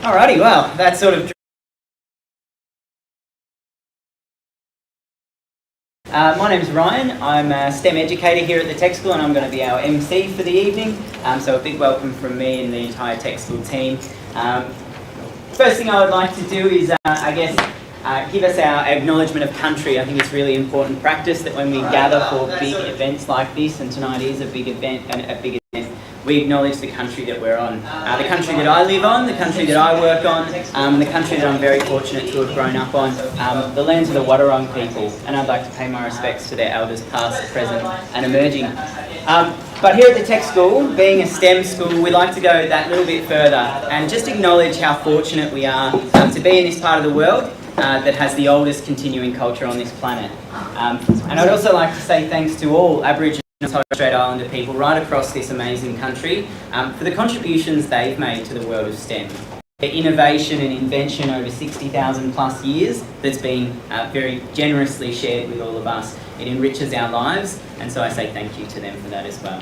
Alrighty, well, that's sort of... my name's Ryan. I'm a STEM educator here at the Tech School and I'm going to be our MC for the evening. So a big welcome from me and the entire Tech School team. First thing I would like to do is, give us our acknowledgement of country. I think it's really important practice that when we gather for big events like this, and tonight is a big event, we acknowledge the country that we're on. The country that I live on, the country that I work on, the country that I'm very fortunate to have grown up on, the lands of the Wadawurrung people, and I'd like to pay my respects to their elders past, present and emerging. But here at the Tech School, being a STEM school, we like to go that little bit further and just acknowledge how fortunate we are to be in this part of the world that has the oldest continuing culture on this planet. And I'd also like to say thanks to all Aboriginal and Torres Strait Islander people right across this amazing country for the contributions they've made to the world of STEM. Their innovation and invention over 60,000 plus years that's been very generously shared with all of us. It enriches our lives, and so I say thank you to them for that as well.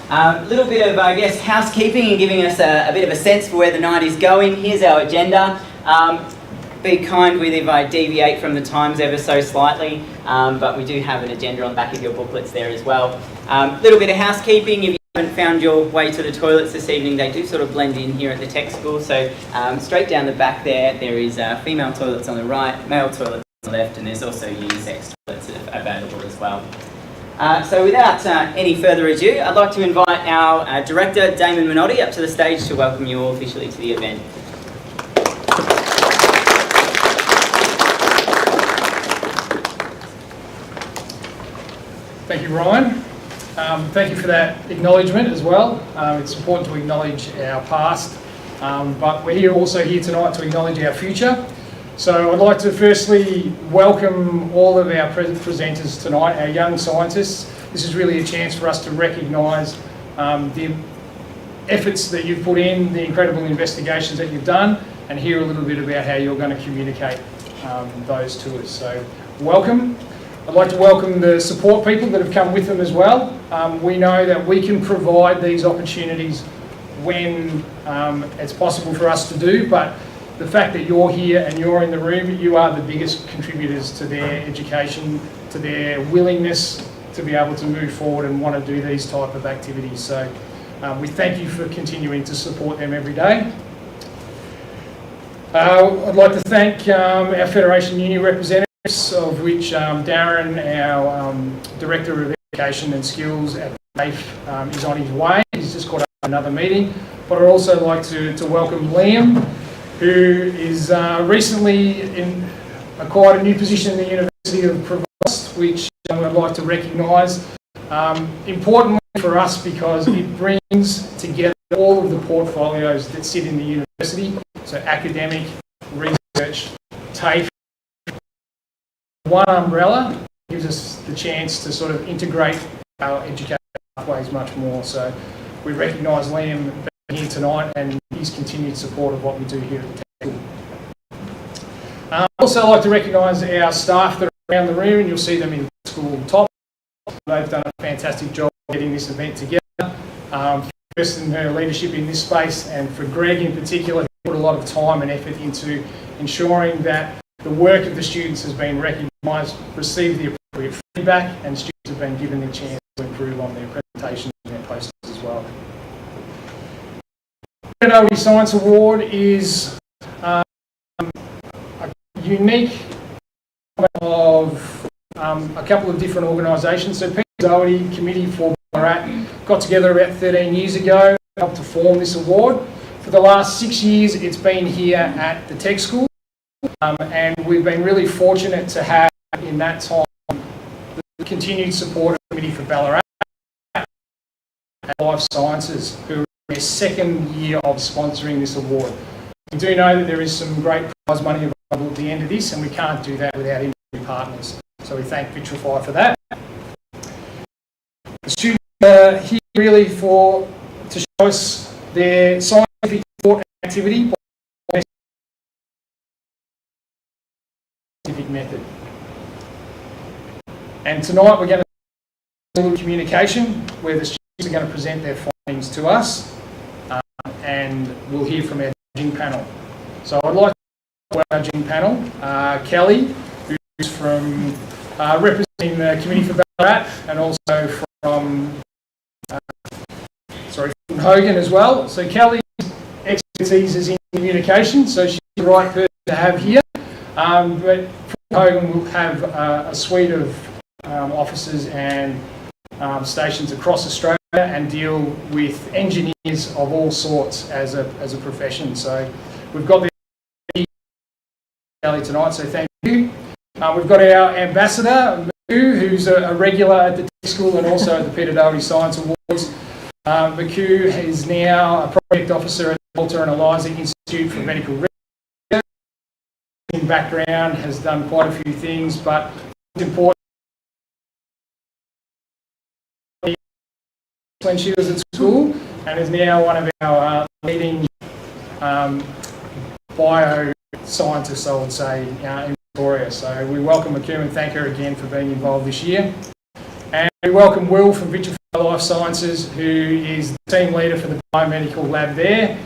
A little bit of, housekeeping and giving us a bit of a sense for where the night is going. Here's our agenda. Be kind with if I deviate from the times ever so slightly, but we do have an agenda on the back of your booklets there as well. A little bit of housekeeping. If you haven't found your way to the toilets this evening, they do sort of blend in here at the Tech School. So straight down the back there is female toilets on the right, male toilets on the left, and there's also unisex toilets available as well. So without any further ado, I'd like to invite our director, Damon Minotti, up to the stage to welcome you all officially to the event. Thank you, Ryan. Thank you for that acknowledgement as well. It's important to acknowledge our past, but we're also here tonight to acknowledge our future. So I'd like to firstly welcome all of our presenters tonight, our young scientists. This is really a chance for us to recognise the efforts that you've put in, the incredible investigations that you've done, and hear a little bit about how you're going to communicate those to us. So welcome. I'd like to welcome the support people that have come with them as well. We know that we can provide these opportunities when it's possible for us to do, but the fact that you're here and you're in the room, you are the biggest contributors to their education, to their willingness to be able to move forward and want to do these type of activities. So we thank you for continuing to support them every day. I'd like to thank our Federation Uni representatives, of which Darren, our Director of Education and Skills at TAFE, is on his way. He's just got another meeting. But I'd also like to welcome Liam, who is recently acquired a new position in the University of Provost, which I'd like to recognise. Importantly for us because it brings together all of the portfolios that sit in the university, so academic, research, TAFE. One umbrella gives us the chance to sort of integrate our education pathways much more. So we recognise Liam being here tonight and his continued support of what we do here at the Tech School. I'd also like to recognise our staff that are around the room, and you'll see them in the school top. They've done a fantastic job getting this event together. First in her leadership in this space, and for Greg in particular, who put a lot of time and effort into ensuring that the work of the students has been recognised, received the appropriate feedback, and students have been given the chance to improve on their presentations and their posters as well. The Doherty Science Award is a unique of a couple of different organisations. So Peter Doherty Committee for Ballarat got together about 13 years ago, helped to form this award. For the last 6 years, it's been here at the Tech School. And we've been really fortunate to have in that time the continued support of the Committee for Ballarat and Life Sciences, who are in their second year of sponsoring this award. We do know that there is some great prize money available at the end of this, and we can't do that without industry partners. So we thank Vitrify for that. The students are here really to show us their scientific thought and activity method. And tonight we're going to do communication where the students are going to present their findings to us and we'll hear from our judging panel. So I'd like to welcome our judging panel, Kelly, who's from representing the Committee for Ballarat, and also from from Hogan as well. So Kelly's expertise is in communication, so she's the right person to have here. But Hogan will have a suite of offices and stations across Australia and deal with engineers of all sorts as a profession. So we've got the Kelly tonight, so thank you. We've got our ambassador, Maku, who's a regular at the tech school and also at the Peter Doherty Science Awards. Maku is now a project officer at the Walter and Eliza Institute for Medical Research. In background, has done quite a few things, but it's important. When she was at school, and is now one of our leading bioscientists, I would say, in Victoria. So we welcome Maku and thank her again for being involved this year. And we welcome Will from Vitrafy Life Sciences, who is the team leader for the biomedical lab there.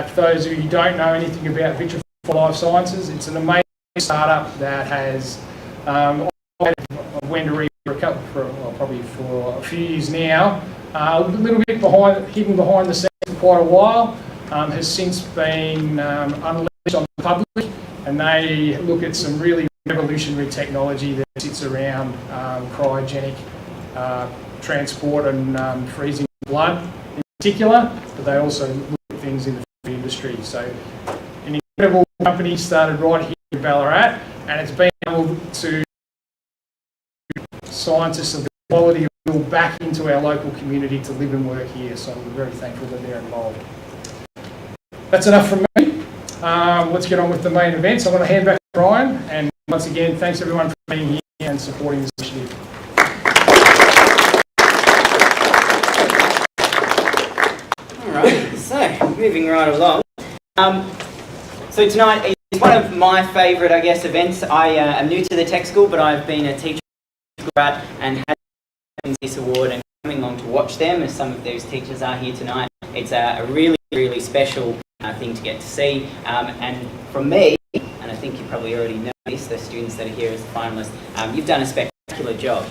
For those of you who don't know anything about Vitrafy Life Sciences, it's an amazing startup that has Wendouree probably for a few years now. A little bit hidden behind the scenes for quite a while, has since been unleashed on the public, and they look at some really revolutionary technology that sits around cryogenic transport and freezing blood in particular, but they also look at things in the food industry. So an incredible company started right here in Ballarat, and it's been able to scientists of the quality of build back into our local community to live and work here. So we're very thankful that they're involved. That's enough from me. Let's get on with the main events. I'm going to hand back to Ryan, and once again, thanks everyone for being here and supporting this initiative. All right, so moving right along. So tonight is one of my favourite, I guess, events. I am new to the tech school, but I've been a teacher and had this award and coming along to watch them, as some of those teachers are here tonight. It's a really, really special thing to get to see. And from me, and I think you probably already know this, the students that are here as finalists, you've done a spectacular job.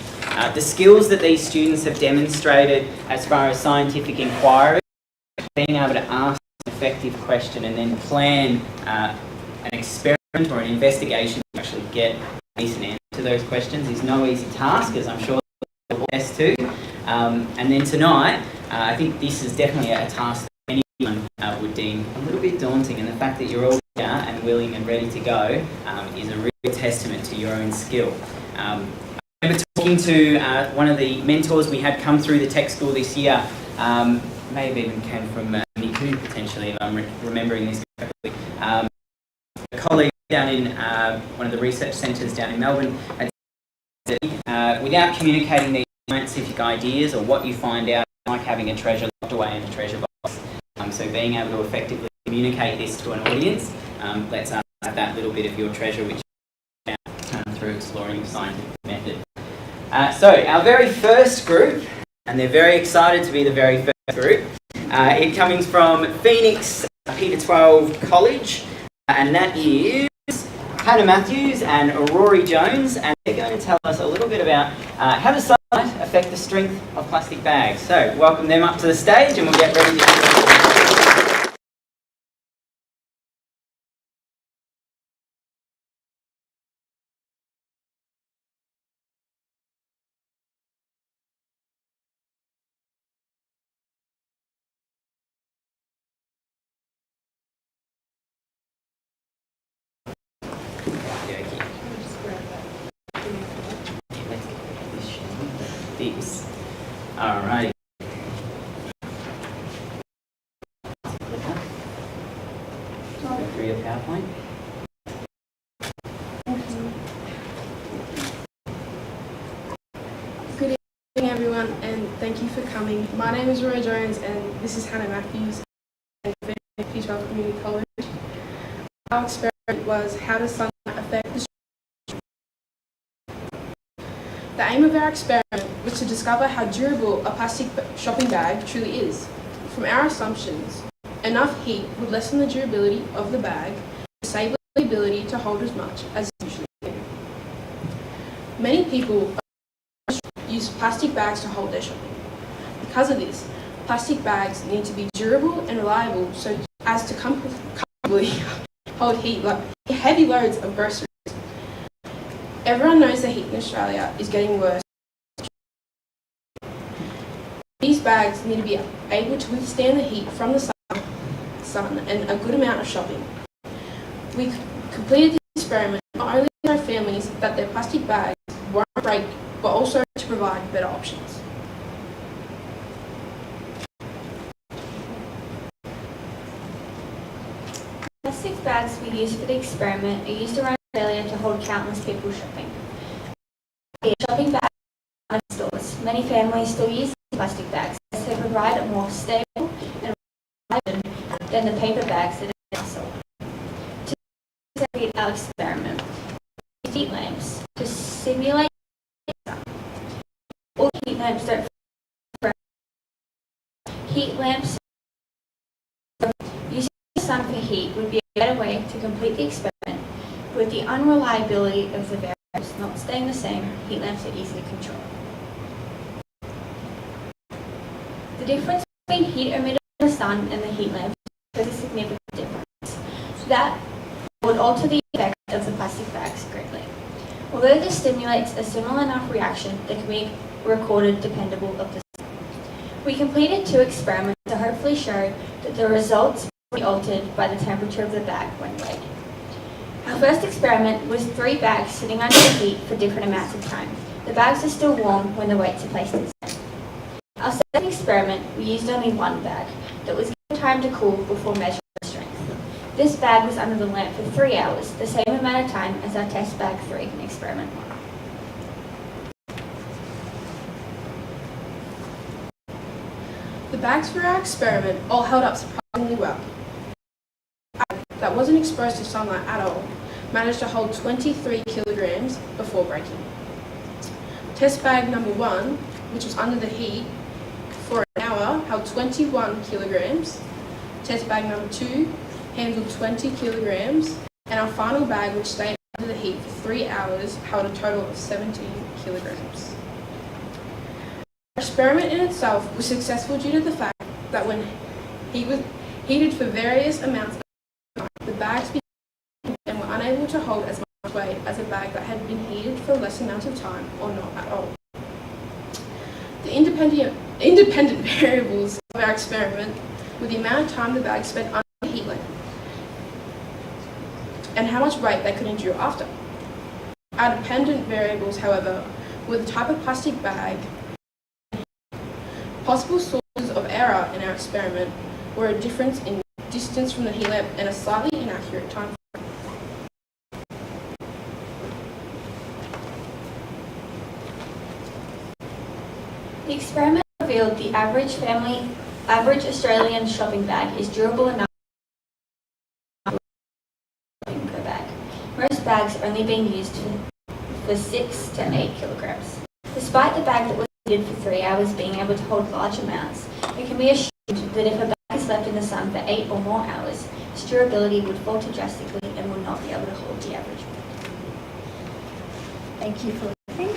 The skills that these students have demonstrated as far as scientific inquiry, being able to ask an effective question and then plan an experiment or an investigation to actually get an answer to those questions is no easy task, as I'm sure the best too. And then tonight, I think this is definitely a task that anyone would deem a little bit daunting, and the fact that you're all here and willing and ready to go is a real testament to your own skill. I remember talking to one of the mentors we had come through the tech school this year, may have even came from Miku potentially, if I'm remembering this correctly. A colleague down in one of the research centres down in Melbourne had said, without communicating these scientific ideas or what you find out, like having a treasure locked away in a treasure box. So being able to effectively communicate this to an audience lets us have that little bit of your treasure which you found through exploring the scientific method. So our very first group, and they're very excited to be the very first group, it comes from Phoenix Peter 12 College, and that is Hannah Matthews and Rory Jones, and they're going to tell us a little bit about how does sunlight affect the strength of plastic bags. So welcome them up to the stage and we'll get ready to this. Alright. Through your PowerPoint. Good evening everyone, and thank you for coming. My name is Rory Jones and this is Hannah Matthews at Peter Community College. Our experiment was how does sunlight affect the The aim of our experiment was to discover how durable a plastic shopping bag truly is. From our assumptions, enough heat would lessen the durability of the bag and disable the ability to hold as much as it usually can. Many people use plastic bags to hold their shopping. Because of this, plastic bags need to be durable and reliable so as to comfortably hold heavy loads of groceries. Everyone knows the heat in Australia is getting worse. These bags need to be able to withstand the heat from the sun and a good amount of shopping. We completed this experiment not only to show families that their plastic bags won't break, but also to provide better options. Plastic bags we used for the experiment are used around Australia to hold countless people shopping. Shopping bags in stores. Many families still use plastic bags as they provide a more stable and reliable than the paper bags that are sold. To execute our experiment, we use heat lamps to simulate sun. All heat lamps don't heat lamps. Using the sun for heat would be a better way to complete the experiment, with the unreliability of the variables not staying the same. Heat lamps are easy to control. The difference between heat emitted from the sun and the heat lamp is a significant difference. That would alter the effect of the plastic bags greatly. Although this stimulates a similar enough reaction that can be recorded dependable of the sun. We completed 2 experiments to hopefully show that the results will be altered by the temperature of the bag when weighed. Our first experiment was 3 bags sitting under the heat for different amounts of time. The bags are still warm when the weights are placed inside. Our second experiment, we used only 1 bag that was given time to cool before measuring the strength. This bag was under the lamp for 3 hours, the same amount of time as our test bag 3 in experiment 1. The bags for our experiment all held up surprisingly well. That wasn't exposed to sunlight at all managed to hold 23 kilograms before breaking. Test bag number 1, which was under the heat for an hour, held 21 kilograms. Test bag number 2 handled 20 kilograms, and our final bag, which stayed under the heat for 3 hours, held a total of 17 kilograms. Our experiment in itself was successful due to the fact that when heat was heated for various amounts of time, the bags became and were unable to hold as much weight as a bag that had been heated for less amount of time or not at all. The independent variables of our experiment were the amount of time the bag spent under the heat lamp and how much weight they could endure after. Our dependent variables, however, were the type of plastic bag. Possible sources of error in our experiment were a difference in distance from the heat lamp and a slightly inaccurate time frame. The experiment revealed the average Australian shopping bag is durable enough per bag. Most bags are only being used for 6 to 8 kilograms. Despite the bag that was heated for 3 hours being able to hold large amounts, it can be assumed that if a bag is left in the sun for 8 or more hours, its durability would falter drastically and would not be able to hold the average weight. Thank you for listening.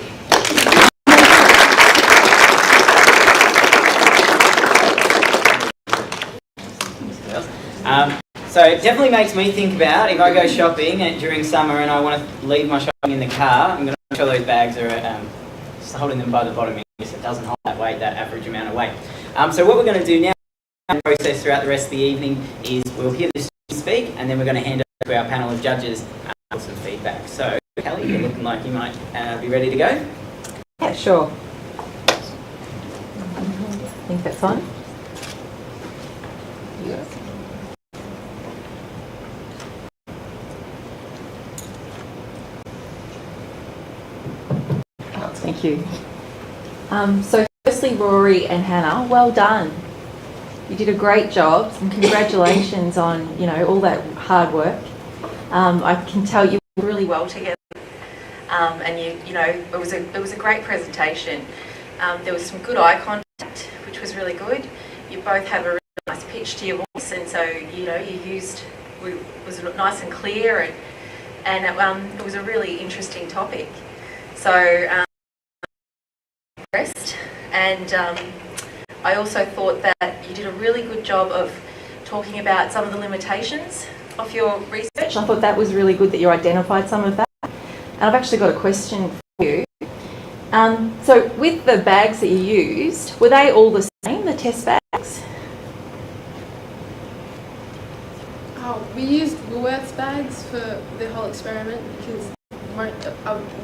So it definitely makes me think about if I go shopping during summer and I want to leave my shopping in the car, I'm going to make sure those bags are just holding them by the bottom so it doesn't hold that weight, that average amount of weight. So what we're going to do now, the process throughout the rest of the evening, is we'll hear the students speak and then we're going to hand it to our panel of judges for some feedback. So Kelly, you're looking like you might be ready to go. Yeah, sure. I think that's on. Yeah. Thank you. So firstly, Rory and Hannah, well done. You did a great job and congratulations on, all that hard work. I can tell you worked really well together. And it was a great presentation. There was some good eye contact, which was really good. You both have a nice pitch to your voice, and so you used was nice and clear, and it was a really interesting topic. So impressed, and I also thought that you did a really good job of talking about some of the limitations of your research. I thought that was really good that you identified some of that. And I've actually got a question for you. So with the bags that you used, were they all the same, the test bags? We used Woolworths bags for the whole experiment because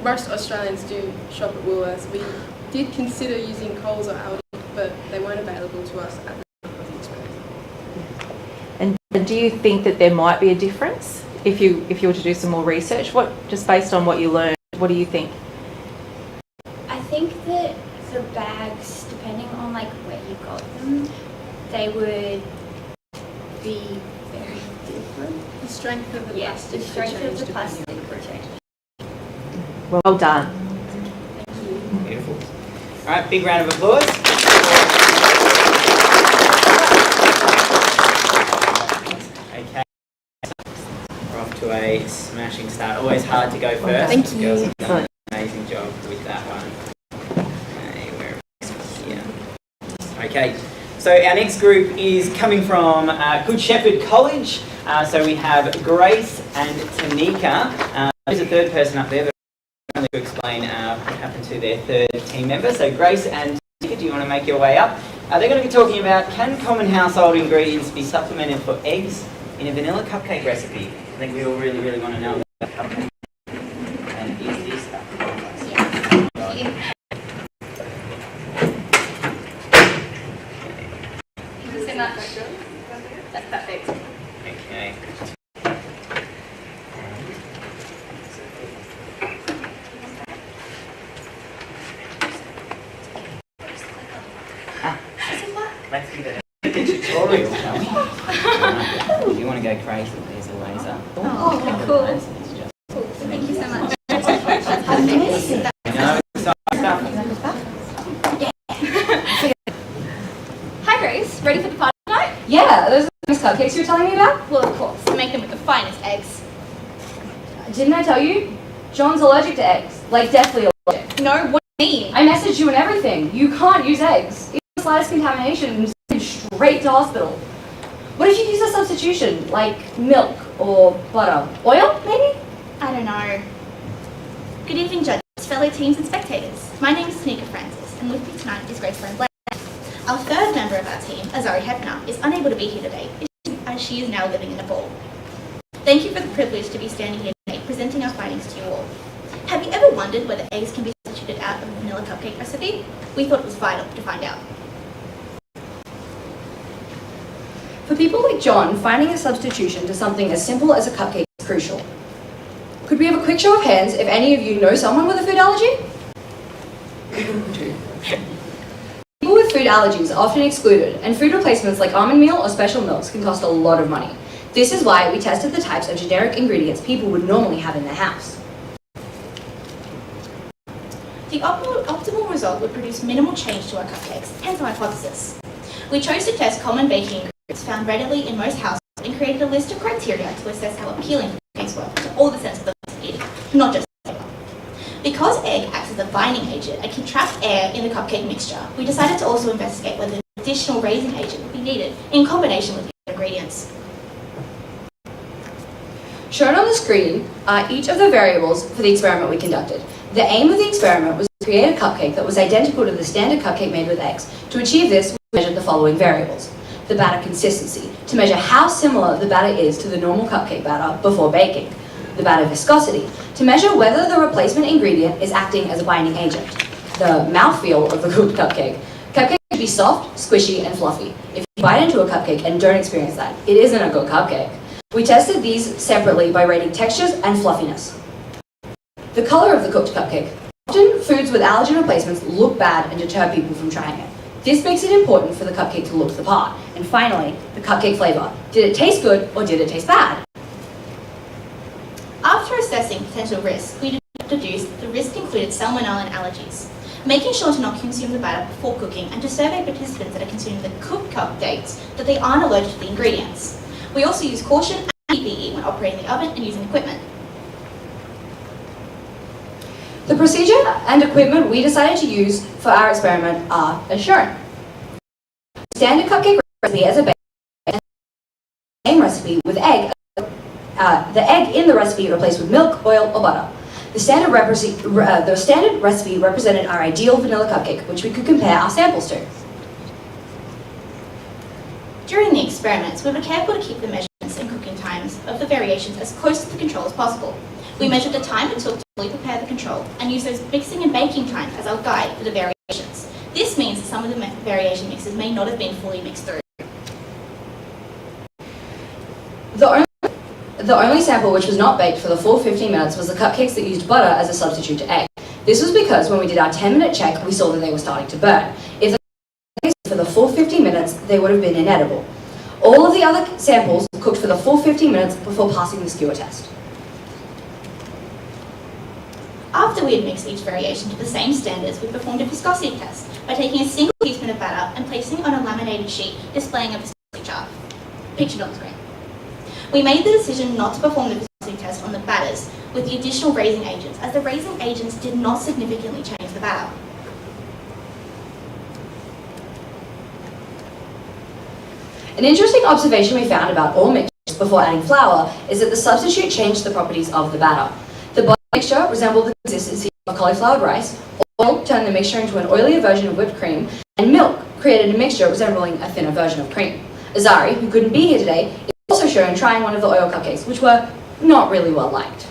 most Australians do shop at Woolworths. We did consider using Coles or Aldi, but they weren't available to us at the time of the experiment. And do you think that there might be a difference if you were to do some more research? Just based on what you learned, what do you think? I think that the bags, depending on where you got them, they would be very different. The strength of the Yes, the plastic. strength of the plastic would change. Well done. Thank you. Beautiful. All right, big round of applause. Okay, we're off to a smashing start. Always hard to go first. Thank The girls you. have done an amazing job with that one. Okay, where is it? Here. Okay, so our next group is coming from Good Shepherd College. So we have Grace and Tanika. There's a third person up there, but I'm going to explain what happened to their third team member. So Grace and Tanika, do you want to make your way up? They're going to be talking about, can common household ingredients be supplemented for eggs in a vanilla cupcake recipe? I think we all really, really want to know about cupcake. And is this stuff? That's perfect. Okay. Let's do the tutorial, shall we? If you want to go crazy, there's a laser. Oh, cool. Thank you so much. No, stuff. Hi Grace, ready for the party tonight? Yeah, those are those cupcakes you were telling me about? Well, of course, we make them with the finest eggs. Didn't I tell you? John's allergic to eggs. Like, deathly allergic. No, what do you mean? I messaged you and everything. You can't use eggs. Even the slightest contamination and send you straight to hospital. What if you use a substitution, like milk or butter? Oil, maybe? I don't know. Good evening, judges, fellow teams and spectators. My name is Tanika Francis, and with me tonight is Grace Blaine. Our third member of our team, Azari Hebner, is unable to be here today, as she is now living in Nepal. Thank you for the privilege to be standing here today, presenting our findings to you all. Have you ever wondered whether eggs can be substituted out of a vanilla cupcake recipe? We thought it was vital to find out. For people like John, finding a substitution to something as simple as a cupcake is crucial. Could we have a quick show of hands if any of you know someone with a food allergy? People with food allergies are often excluded, and food replacements like almond meal or special milks can cost a lot of money. This is why we tested the types of generic ingredients people would normally have in their house. The optimal result would produce minimal change to our cupcakes, hence our hypothesis. We chose to test common baking ingredients found readily in most households and created a list of criteria to assess how appealing cupcakes were to all the senses of the eating, not just flavor. Because egg acts as a binding agent and can trap air in the cupcake mixture, we decided to also investigate whether an additional raising agent would be needed in combination with the ingredients. Shown on the screen are each of the variables for the experiment we conducted. The aim of the experiment was to create a cupcake that was identical to the standard cupcake made with eggs. To achieve this, we measured the following variables. The batter consistency, to measure how similar the batter is to the normal cupcake batter before baking. The batter viscosity, to measure whether the replacement ingredient is acting as a binding agent. The mouthfeel of the cooked cupcake. Cupcake should be soft, squishy, and fluffy. If you bite into a cupcake and don't experience that, it isn't a good cupcake. We tested these separately by rating textures and fluffiness. The color of the cooked cupcake. Often, foods with allergen replacements look bad and deter people from trying it. This makes it important for the cupcake to look the part. And finally, the cupcake flavor. Did it taste good or did it taste bad? After assessing potential risks, we deduced the risk included salmonella and allergies. making sure to not consume the batter before cooking, and to survey participants that are consuming the cooked cupcakes that they aren't allergic to the ingredients. We also use caution and PPE when operating the oven and using equipment. The procedure and equipment we decided to use for our experiment are as shown. Standard cupcake recipe as a base, and the same recipe with egg. The egg in the recipe replaced with milk, oil, or butter. The standard recipe represented our ideal vanilla cupcake, which we could compare our samples to. During the experiments, we were careful to keep the measurements and cooking times of the variations as close to the control as possible. We measured the time it took to fully prepare the control and used those mixing and baking times as our guide for the variations. This means that some of the variation mixes may not have been fully mixed through. The only sample which was not baked for the full 15 minutes was the cupcakes that used butter as a substitute to egg. This was because when we did our 10-minute check, we saw that they were starting to burn. If the cupcakes for the full 15 minutes, they would have been inedible. All of the other samples cooked for the full 15 minutes before passing the skewer test. After we had mixed each variation to the same standards, we performed a viscosity test by taking a single teaspoon of batter and placing it on a laminated sheet displaying a viscosity chart, pictured on the screen. We made the decision not to perform the viscosity test on the batters with the additional raising agents, as the raising agents did not significantly change the batter. An interesting observation we found about all mixtures before adding flour is that the substitute changed the properties of the batter. The butter mixture resembled the consistency of cauliflowered rice, oil turned the mixture into an oilier version of whipped cream, and milk created a mixture resembling a thinner version of cream. Azari, who couldn't be here today, is also shown trying one of the oil cupcakes, which were not really well liked.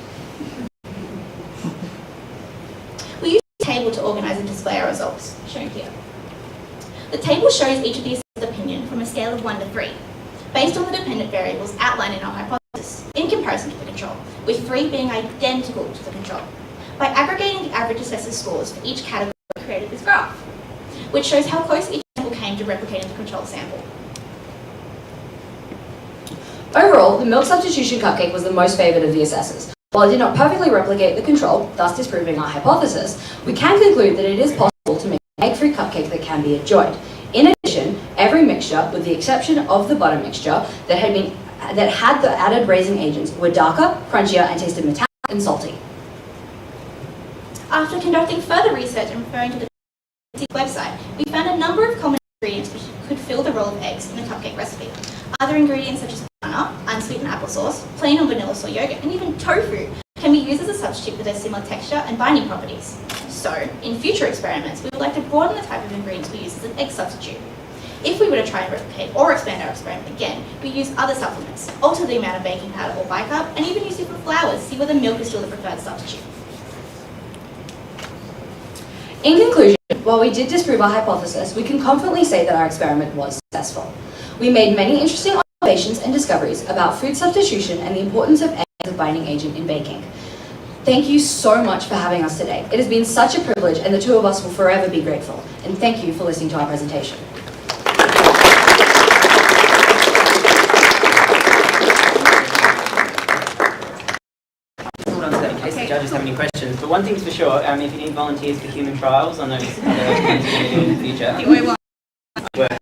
We used a table to organise and display our results, shown here. The table shows each of the assessed opinion from a scale of 1 to 3, based on the dependent variables outlined in our hypothesis, in comparison to the control, with 3 being identical to the control. By aggregating the average assessor's scores for each category, we created this graph, which shows how close each sample came to replicating the control sample. Overall, the milk substitution cupcake was the most favoured of the assessors. While it did not perfectly replicate the control, thus disproving our hypothesis, we can conclude that it is possible to make an egg-free cupcake that can be enjoyed. In addition, every mixture, with the exception of the butter mixture, that had the added raising agents, were darker, crunchier, and tasted metallic and salty. After conducting further research and referring to the website, we found a number of common ingredients which could fill the role of eggs in the cupcake recipe. Other ingredients such as banana, unsweetened applesauce, plain or vanilla soy yogurt, and even tofu can be used as a substitute for their similar texture and binding properties. So, in future experiments, we would like to broaden the type of ingredients we use as an egg substitute. If we were to try and replicate or expand our experiment again, we use other supplements, alter the amount of baking powder or bicarb, and even use different flours to see whether milk is still the preferred substitute. In conclusion, while we did disprove our hypothesis, we can confidently say that our experiment was successful. We made many interesting observations and discoveries about food substitution and the importance of eggs as a binding agent in baking. Thank you so much for having us today. It has been such a privilege, and the two of us will forever be grateful. And thank you for listening to our presentation. Hold on to that in case the judges have any questions. But one thing's for sure, if you need volunteers for human trials on those other things you're going to do in the future, work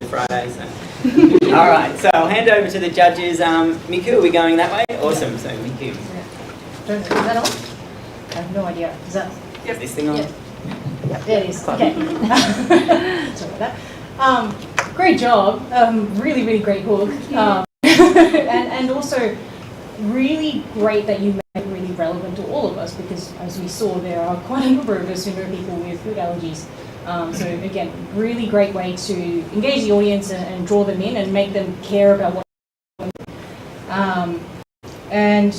Friday. So. All right, so I'll hand over to the judges. Miku, are we going that way? Awesome. So Miku. Is that on? I have no idea. Is that? Is this thing on? Yeah, there it is. Okay. Sorry about that. Great job. Really, really great hook. And also really great that you made it really relevant to all of us, because as we saw, there are quite a number of us who know people with food allergies. So again, really great way to engage the audience and draw them in and make them care about what they're doing. And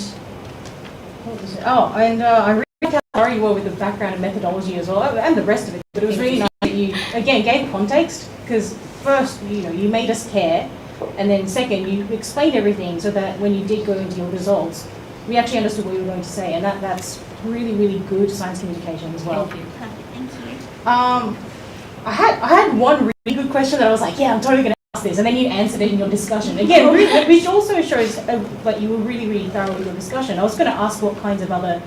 what was it? Oh, and I really liked how thorough you were with the background and methodology as well, and the rest of it. But it was really nice that you, again, gave context, because first, you made us care, and then second, you explained everything so that when you did go into your results, we actually understood what you were going to say, and that's really, really good science communication as well. Thank you. Perfect. Thank you. I had one really good question that I was like, yeah, I'm totally going to ask this, and then you answered it in your discussion. Again, really, which also shows that you were really, really thorough in your discussion. I was going to ask what kinds of other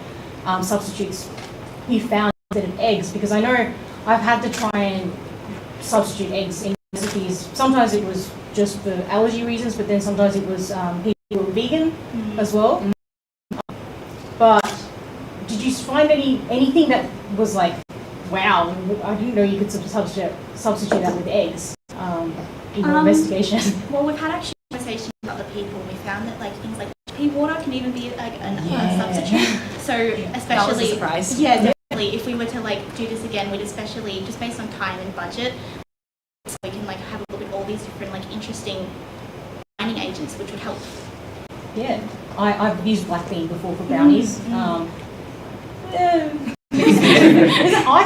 substitutes you found instead of eggs? Because I know I've had to try and substitute eggs in recipes. Sometimes it was just for allergy reasons, but then sometimes it was people who were vegan as well. But did you find anything that was like, wow, I didn't know you could substitute that with eggs in your investigation? Well, we've had actually conversations with other people. We found that like things like pea water can even be like a substitute. So especially, that was a surprise. Yeah, definitely. If we were to like do this again, we'd especially just based on time and budget, so we can like have a look at all these different like interesting binding agents, which would help. Yeah, I've used black bean before for brownies. I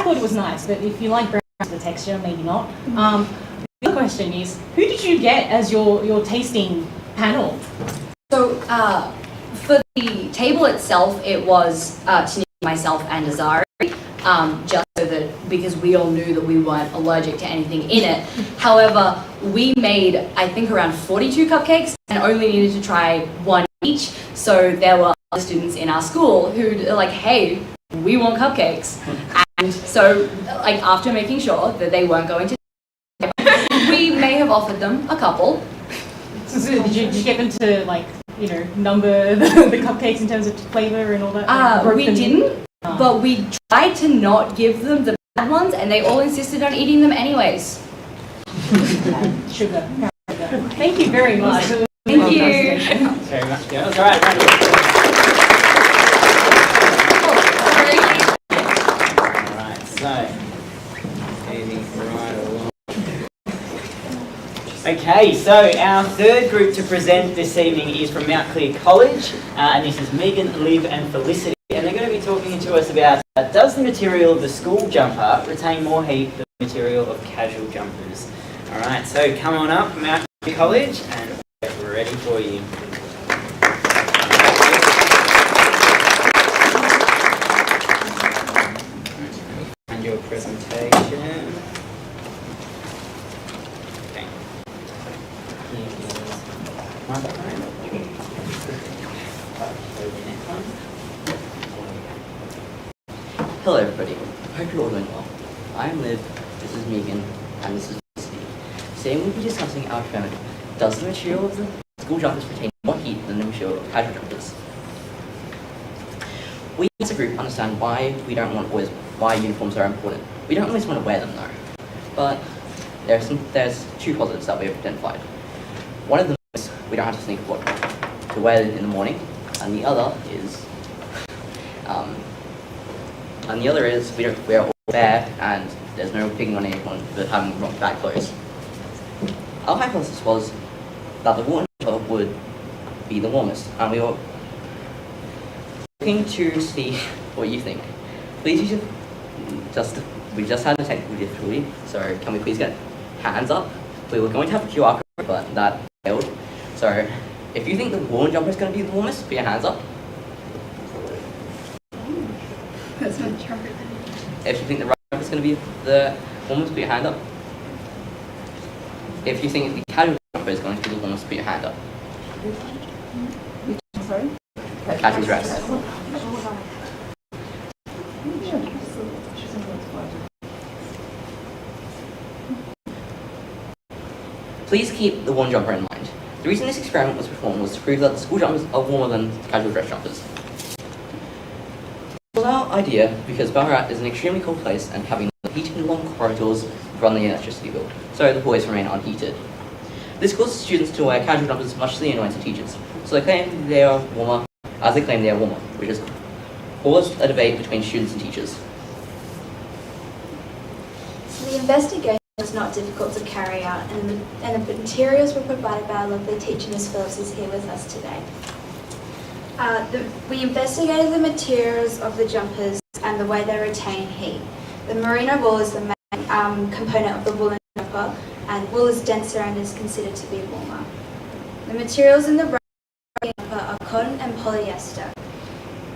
thought it was nice, but if you like brownies, the texture, maybe not. The other question is, who did you get as your tasting panel? So, for the table itself, it was Tanika, myself, and Azari. Just so that, because we all knew that we weren't allergic to anything in it. However, we made, I think, around 42 cupcakes and only needed to try one each. So there were other students in our school who are like, hey, we want cupcakes. And so, like, after making sure that they weren't going to, we may have offered them a couple. So did you get them to, like, you know, number the cupcakes in terms of flavour and all that? Like, we didn't, but we tried to not give them the bad ones, and they all insisted on eating them anyways. Sugar. Thank you very much. Thank you. Very much. Yeah, that's all right. Alright, so moving right along. Okay, so our third group to present this evening is from Mount Clear College, and this is Megan, Liv and Felicity, and they're going to be talking to us about does the material of the school jumper retain more heat than the material of casual jumpers? Alright, so come on up, Mount Clear College, and we're ready for you. And your presentation. Okay. Hello everybody, hope you're all doing well. I'm Liv, this is Megan, and this is Felicity. Today we'll be discussing our experiment. Does the material of the school jumpers retain more heat than the material of casual jumpers? We as a group understand why why uniforms are important. We don't always want to wear them though. But there's two positives that we have identified. One of them is we don't have to sneak water to wear it in the morning, and the other is we don't wear all bare and there's no picking on anyone for having bad clothes. Our hypothesis was that the woolen jumper would be the warmest, and we were looking to see what you think. Please use we just had a technical difficulty, so can we please get hands up? We were going to have a QR code, but that failed. So if you think the woolen jumper is going to be the warmest, put your hands up. That's not true. If you think the right jumper is going to be the warmest, put your hand up. If you think the casual jumper is going to be the warmest, put your hand up. Sorry? Casual dress. Please keep the woolen jumper in mind. The reason this experiment was performed was to prove that the school jumpers are warmer than casual dress jumpers. It was our idea because Ballarat is an extremely cold place and having heated and long corridors run the electricity bill, so the hallways remain unheated. This causes students to wear casual jumpers much to the annoyance of teachers, so they claim they are warmer as they claim they are warmer, which has caused a debate between students and teachers. So the investigation was not difficult to carry out, and the materials were provided by our lovely teacher, Ms. Phillips, is here with us today. We investigated the materials of the jumpers and the way they retain heat. The merino wool is the main component of the woolen jumper, and wool is denser and is considered to be warmer. The materials in the jumper are cotton and polyester.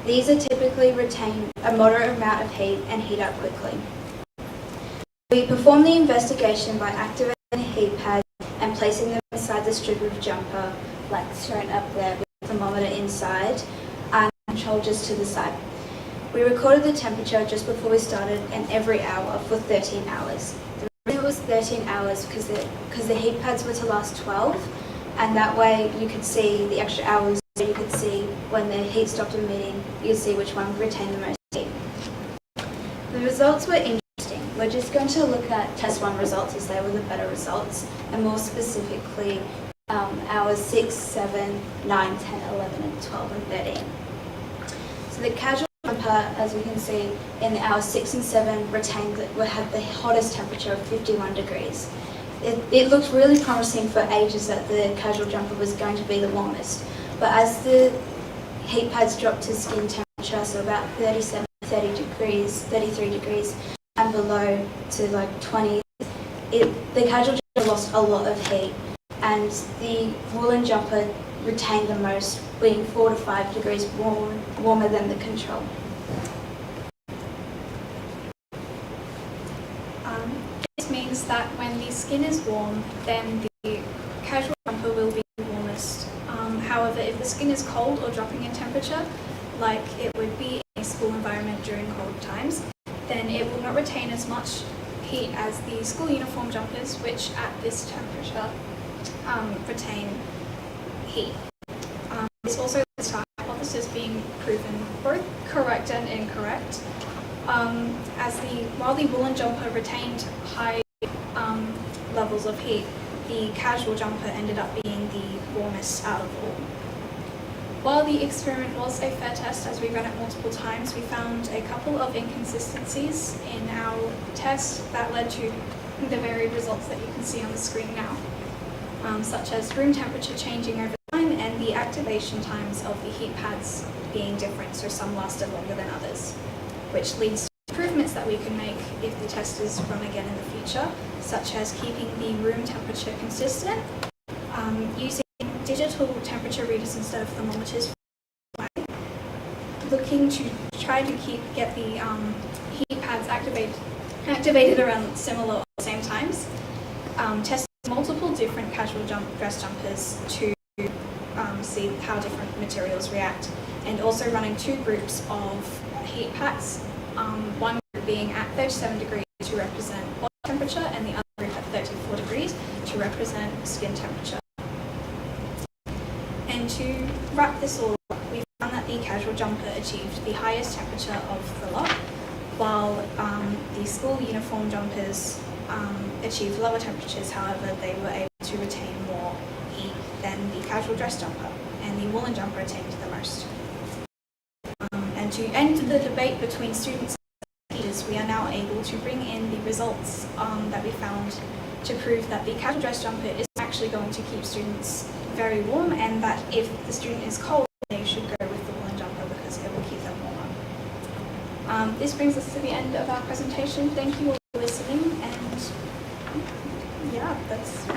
These are typically retain a moderate amount of heat and heat up quickly. We performed the investigation by activating the heat pads and placing them inside the strip of jumper, like shown up there with the thermometer inside, and control just to the side. We recorded the temperature just before we started and every hour for 13 hours. The reason it was 13 hours because the heat pads were to last 12, and that way you could see the extra hours, so you could see when the heat stopped emitting, you could see which one retained the most heat. The results were interesting. We're just going to look at test 1 results as they were the better results, and more specifically hours 6, 7, 9, 10, 11, and 12 and 13. So the casual jumper, as you can see, in the hours 6 and 7 had the hottest temperature of 51 degrees. It looked really promising for ages that the casual jumper was going to be the warmest, but as the heat pads dropped to skin temperature, so about 37, 30 degrees, 33 degrees, and below to like 20, the casual jumper lost a lot of heat, and the woolen jumper retained the most, being 4 to 5 degrees warmer than the control. This means that when the skin is warm, then the casual jumper will be the warmest. However, if the skin is cold or dropping in temperature, like it would be in a school environment during cold times, then it will not retain as much heat as the school uniform jumpers, which at this temperature retain heat. This also leads to our hypothesis being proven both correct and incorrect. While the woolen jumper retained high levels of heat, the casual jumper ended up being the warmest out of all. While the experiment was a fair test, as we ran it multiple times, we found a couple of inconsistencies in our test that led to the varied results that you can see on the screen now, such as room temperature changing over time and the activation times of the heat pads being different, so some lasted longer than others, which leads to improvements that we can make if the test is run again in the future, such as keeping the room temperature consistent, using digital temperature readers instead of thermometers, looking to try to get the heat pads activated around similar or the same times, testing multiple different casual dress jumpers to see how different materials react, and also running 2 groups of heat packs, one group being at 37 degrees to represent body temperature and the other group at 34 degrees to represent skin temperature. And to wrap this all up, we found that the casual jumper achieved the highest temperature of the lot, while the school uniform jumpers achieved lower temperatures. However, they were able to retain more heat than the casual dress jumper, and the woolen jumper retained the most. And to end the debate between students and teachers, we are now able to bring in the results that we found to prove that the casual dress jumper is actually going to keep students very warm, and that if the student is cold, they should go with the woolen jumper because it will keep them warmer. This brings us to the end of our presentation. Thank you all for listening, and yeah, that's...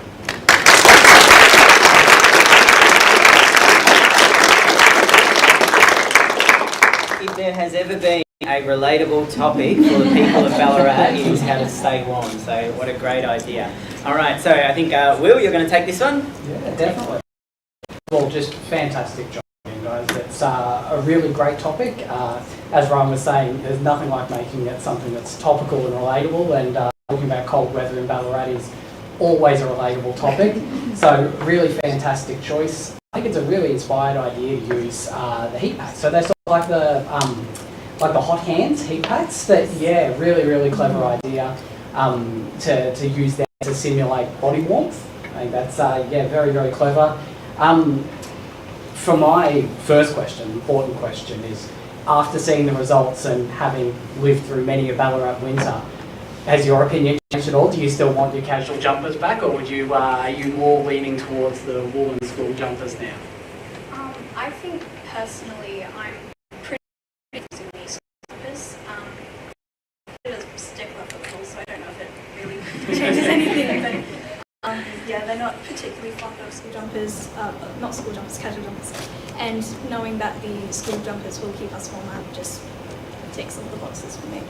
If there has ever been a relatable topic for the people of Ballarat, it is how to stay warm. So what a great idea. All right, so I think, Will, you're going to take this one? Yeah, definitely. Well, just fantastic job, guys. It's a really great topic. As Ryan was saying, there's nothing like making it something that's topical and relatable, and talking about cold weather in Ballarat is always a relatable topic. So really fantastic choice. I think it's a really inspired idea to use the heat packs. So they're sort of like the hot hands heat packs. That, yeah, really clever idea to use that to simulate body warmth. I think that's yeah, very clever. For my first question, important question, is after seeing the results and having lived through many a Ballarat winter, has your opinion changed at all? Do you still want your casual jumpers back, or would you are you more leaning towards the woolen school jumpers now? I think personally I'm pretty using these jumpers. It is a stickler for the rules, so I don't know if it really changes anything, but yeah, they're not particularly fond of school jumpers, not school jumpers, casual jumpers, and knowing that the school jumpers will keep us warmer just ticks all the boxes for me.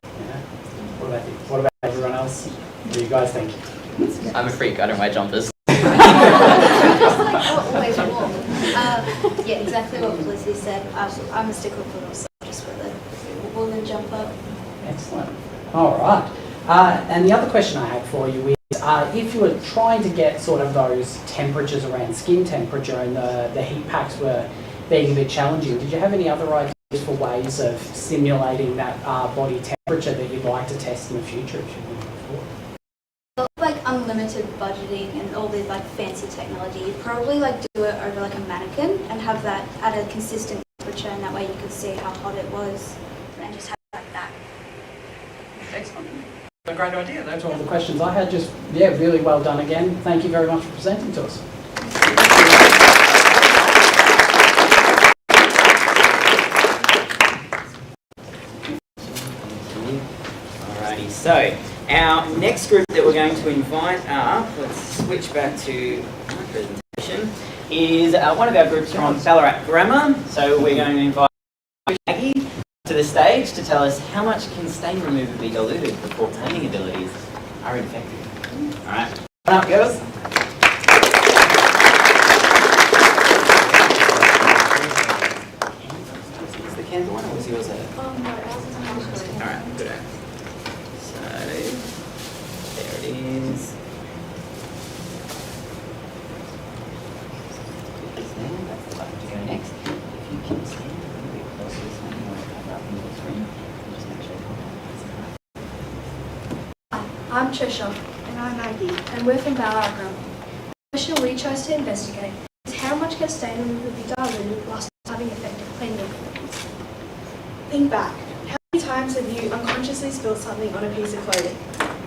Yeah. What about everyone else? What do you guys think? I'm a freak, I don't wear jumpers. Always warm. Yeah, exactly what Felicity said. I'm a stickler for also, just for the jumper. Excellent. All right. And the other question I had for you is, if you were trying to get sort of those temperatures around skin temperature and the heat packs were being a bit challenging, did you have any other ideas for ways of simulating that body temperature that you'd like to test in the future if you're moving forward? Like unlimited budgeting and all this like fancy technology, you'd probably like do it over like a mannequin and have that at a consistent temperature, and that way you could see how hot it was and just have it like that. Excellent. A great idea. Those are all the questions I had. Just, yeah, really well done again. Thank you very much for presenting to us. Alrighty, so our next group that we're going to invite up, let's switch back to my presentation, is one of our groups from Ballarat Grammar. So we're going to invite Maggie to the stage to tell us how much can stain remover be diluted before cleaning abilities are ineffective. Alright, come on up girls. Is the candle one or was yours there? Alright, good. So, there it is. That's the button to go next. If you can stand a little bit closer to this one, you want to cover up the middle screen. Just make sure you I'm Trisha. And I'm Maggie. And we're from Ballarat Grammar. The question we chose to investigate is how much can stain remover be diluted while still having effective cleaning abilities? Think back. How many times have you unconsciously spilled something on a piece of clothing?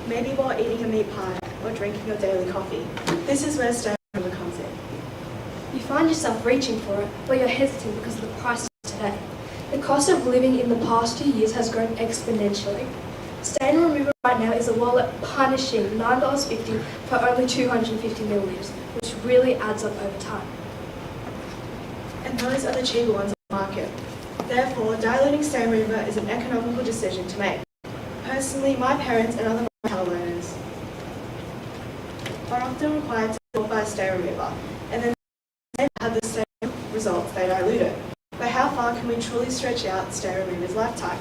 Maybe while eating a meat pie or drinking your daily coffee. This is where stain remover comes in. You find yourself reaching for it, but you're hesitant because of the prices today. The cost of living in the past 2 years has grown exponentially. Stain remover right now is a wallet punishing $9.50 for only 250 millilitres, which really adds up over time. And those are the cheaper ones on the market. Therefore, diluting stain remover is an economical decision to make. Personally, my parents and other motel owners are often required to buy stain remover, and then they have the same results, they dilute it. But how far can we truly stretch out stain remover's lifetime?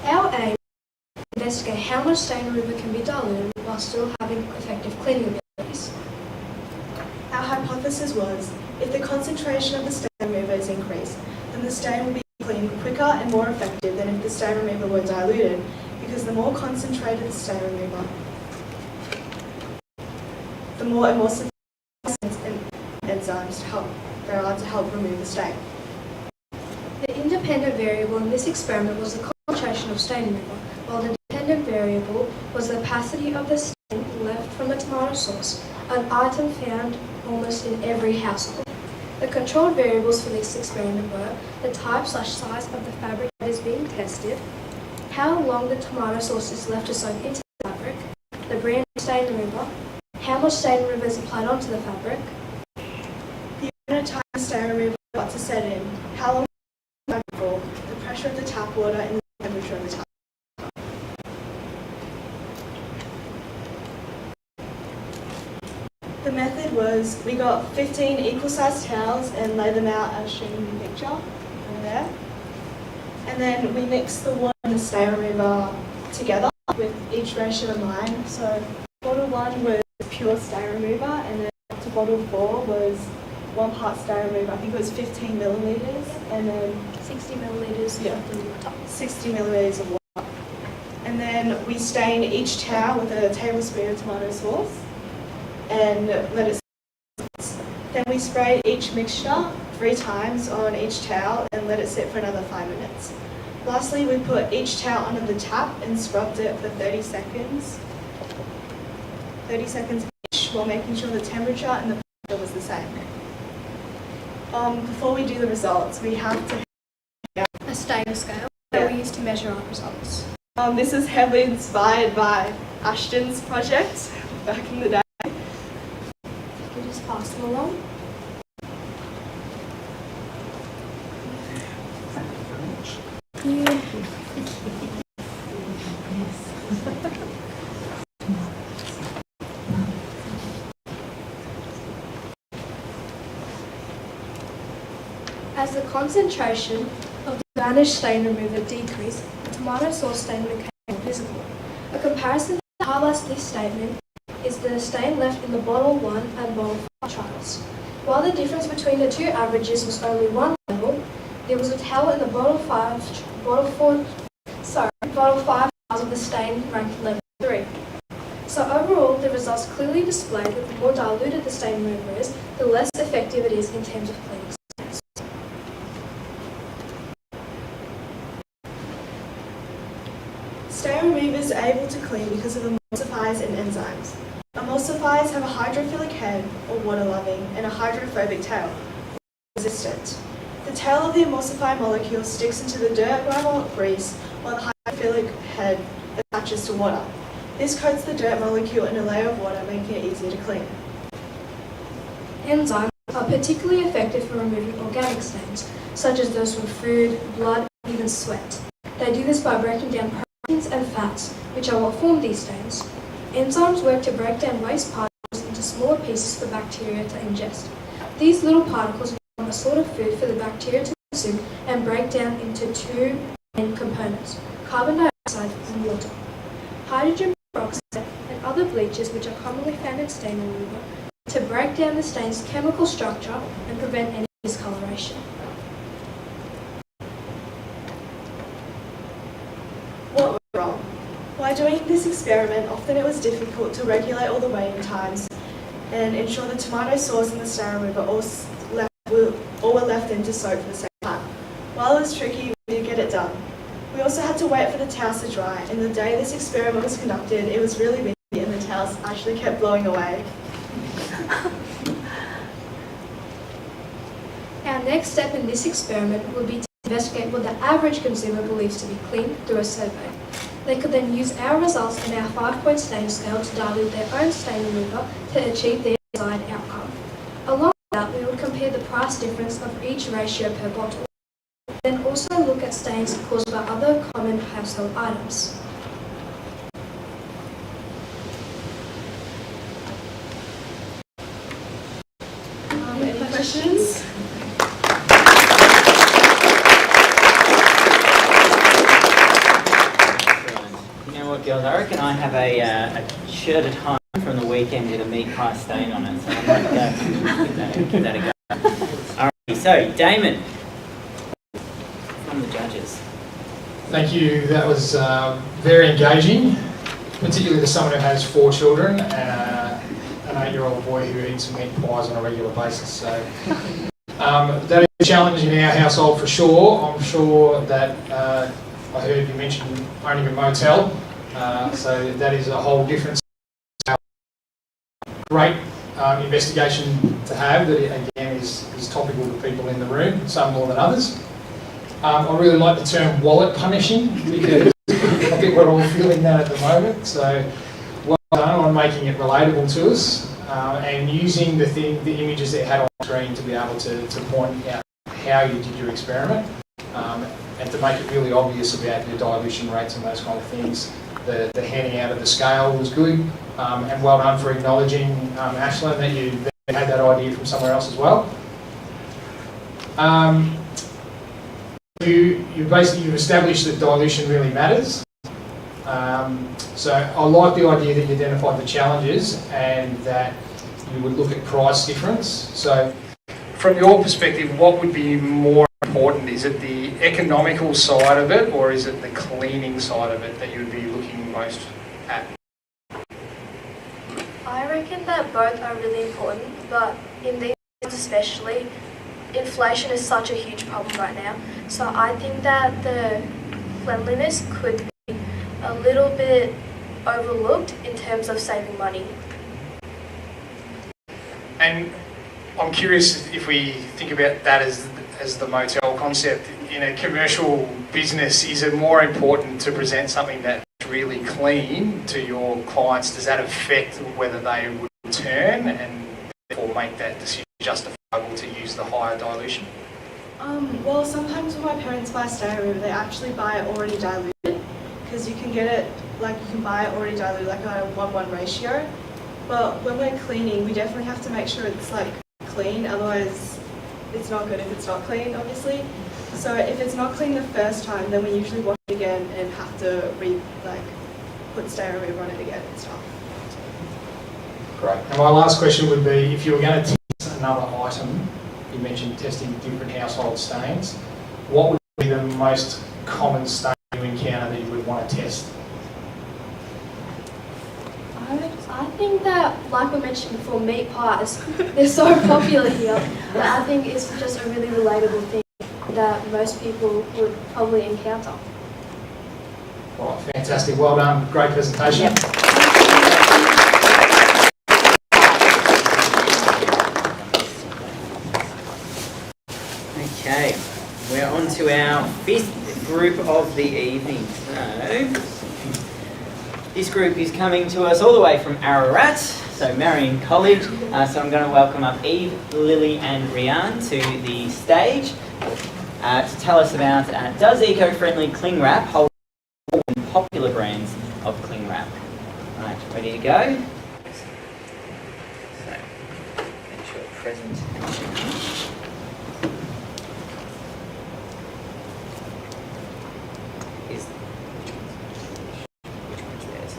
Our aim is to investigate how much stain remover can be diluted while still having effective cleaning abilities. Our hypothesis was, if the concentration of the stain remover is increased, then the stain will be cleaned quicker and more effective than if the stain remover were diluted, because the more concentrated the stain remover, the more and more and enzymes to help, there are to help remove the stain. The independent variable in this experiment was the concentration of stain remover, while the dependent variable was the opacity of the stain left from the tomato sauce, an item found almost in every household. The controlled variables for this experiment were the type/size of the fabric that is being tested, how long the tomato sauce is left to soak into the fabric, the brand of stain remover, how much stain remover is applied onto the fabric, the amount of time the stain remover got to set in, how long for, the pressure of the tap water and the temperature of the tap. The method was, we got 15 equal-sized towels and laid them out as shown in the picture over there. And then we mixed the water and the stain remover together with each ratio in line. So bottle 1 was pure stain remover, and then up to bottle 4 was 1 part stain remover. I think it was 15 milliliters, and then 60 milliliters of the water. 60 milliliters of water. And then we stained each towel with a tablespoon of tomato sauce and let it sit. Then we sprayed each mixture 3 times on each towel and let it sit for another 5 minutes. Lastly, we put each towel under the tap and scrubbed it for 30 seconds. 30 seconds each, while making sure the temperature and the pressure was the same. Before we do the results, we have to a Stainer scale that we use to measure our results. This is heavily inspired by Ashton's project back in the day. We just pass them along. As the concentration of the vanished stain remover decreased, the tomato sauce stain became more visible. A comparison that highlights this statement is the stain left in the bottle 1 and bottle 5 trials. While the difference between the two averages was only 1 level, there was a tell in the bottle 5 trials of the stain ranked level 3. So overall, the results clearly display that the more diluted the stain remover is, the less effective it is in terms of cleaning stains. Stain removers are able to clean because of emulsifiers and enzymes. Emulsifiers have a hydrophilic head, or water-loving, and a hydrophobic tail, or resistant. The tail of the emulsifier molecule sticks into the dirt, grime, or grease, while the hydrophilic head attaches to water. This coats the dirt molecule in a layer of water, making it easier to clean. Enzymes are particularly effective for removing organic stains, such as those from food, blood, and even sweat. They do this by breaking down proteins and fats, which are what form these stains. Enzymes work to break down waste particles into smaller pieces for bacteria to ingest. These little particles become a sort of food for the bacteria to consume and break down into two main components, carbon dioxide and water. Hydrogen peroxide and other bleaches, which are commonly found in stain remover, to break down the stain's chemical structure and prevent any discoloration. What went wrong? While doing this experiment, often it was difficult to regulate all the weighing times and ensure the tomato sauce and the stain remover all were left in to soak for the same time. While it was tricky, we did get it done. We also had to wait for the towels to dry, and the day this experiment was conducted, it was really windy and the towels actually kept blowing away. Our next step in this experiment would be to investigate what the average consumer believes to be clean through a survey. They could then use our results and our 5-point stain scale to dilute their own stain remover to achieve their desired outcome. Along with that, we would compare the price difference of each ratio per bottle. Then also look at stains caused by other common household items. Any questions? You know what, girls? I reckon I have a shirt at home from the weekend with a meat pie stain on it, so I might give that a go. Alright, so Damon, from the judges. Thank you. That was very engaging, particularly to someone who has 4 children and an 8-year-old boy who eats meat pies on a regular basis. So that is a challenge in our household for sure. I'm sure that I heard you mention owning a motel, so that is a whole different great investigation to have that again is topical to people in the room, some more than others. I really like the term wallet punishing because I think we're all feeling that at the moment. So well done on making it relatable to us and using the images that you had on screen to be able to point out how you did your experiment and to make it really obvious about your dilution rates and those kind of things. The handing out of the scale was good and well done for acknowledging, Ashlyn, that you had that idea from somewhere else as well. You've established that dilution really matters. So I like the idea that you identified the challenges and that you would look at price difference. So from your perspective, what would be more important? Is it the economical side of it or is it the cleaning side of it that you would be looking most at? I reckon that both are really important, but in these times especially, inflation is such a huge problem right now. So I think that the cleanliness could be a little bit overlooked in terms of saving money. And I'm curious if we think about that as the motel concept. In a commercial business, is it more important to present something that's really clean to your clients? Does that affect whether they would return and therefore make that decision justifiable to use the higher dilution? Well, sometimes when my parents buy stain remover, they actually buy it already diluted because you can get it, like you can buy it already diluted, like at a 1:1 ratio. But when we're cleaning, we definitely have to make sure it's like clean, otherwise it's not good if it's not clean, obviously. So if it's not clean the first time, then we usually wash it again and have to put stay remover on it again and stuff. Great. And my last question would be, if you were going to test another item, you mentioned testing different household stains, what would be the most common stain you encounter that you would want to test? I think that, like I mentioned before, meat pies, they're so popular here, that I think it's just a really relatable thing that most people would probably encounter. All right, fantastic. Well done. Great presentation. Yep. Okay, we're on to our fifth group of the evening. So, this group is coming to us all the way from Ararat, so Marion College. So I'm going to welcome up Eve, Lily and Rian to the stage to tell us about does eco-friendly cling wrap hold popular brands of cling wrap. Right, ready to go? So, make sure presentation. Which one's theirs?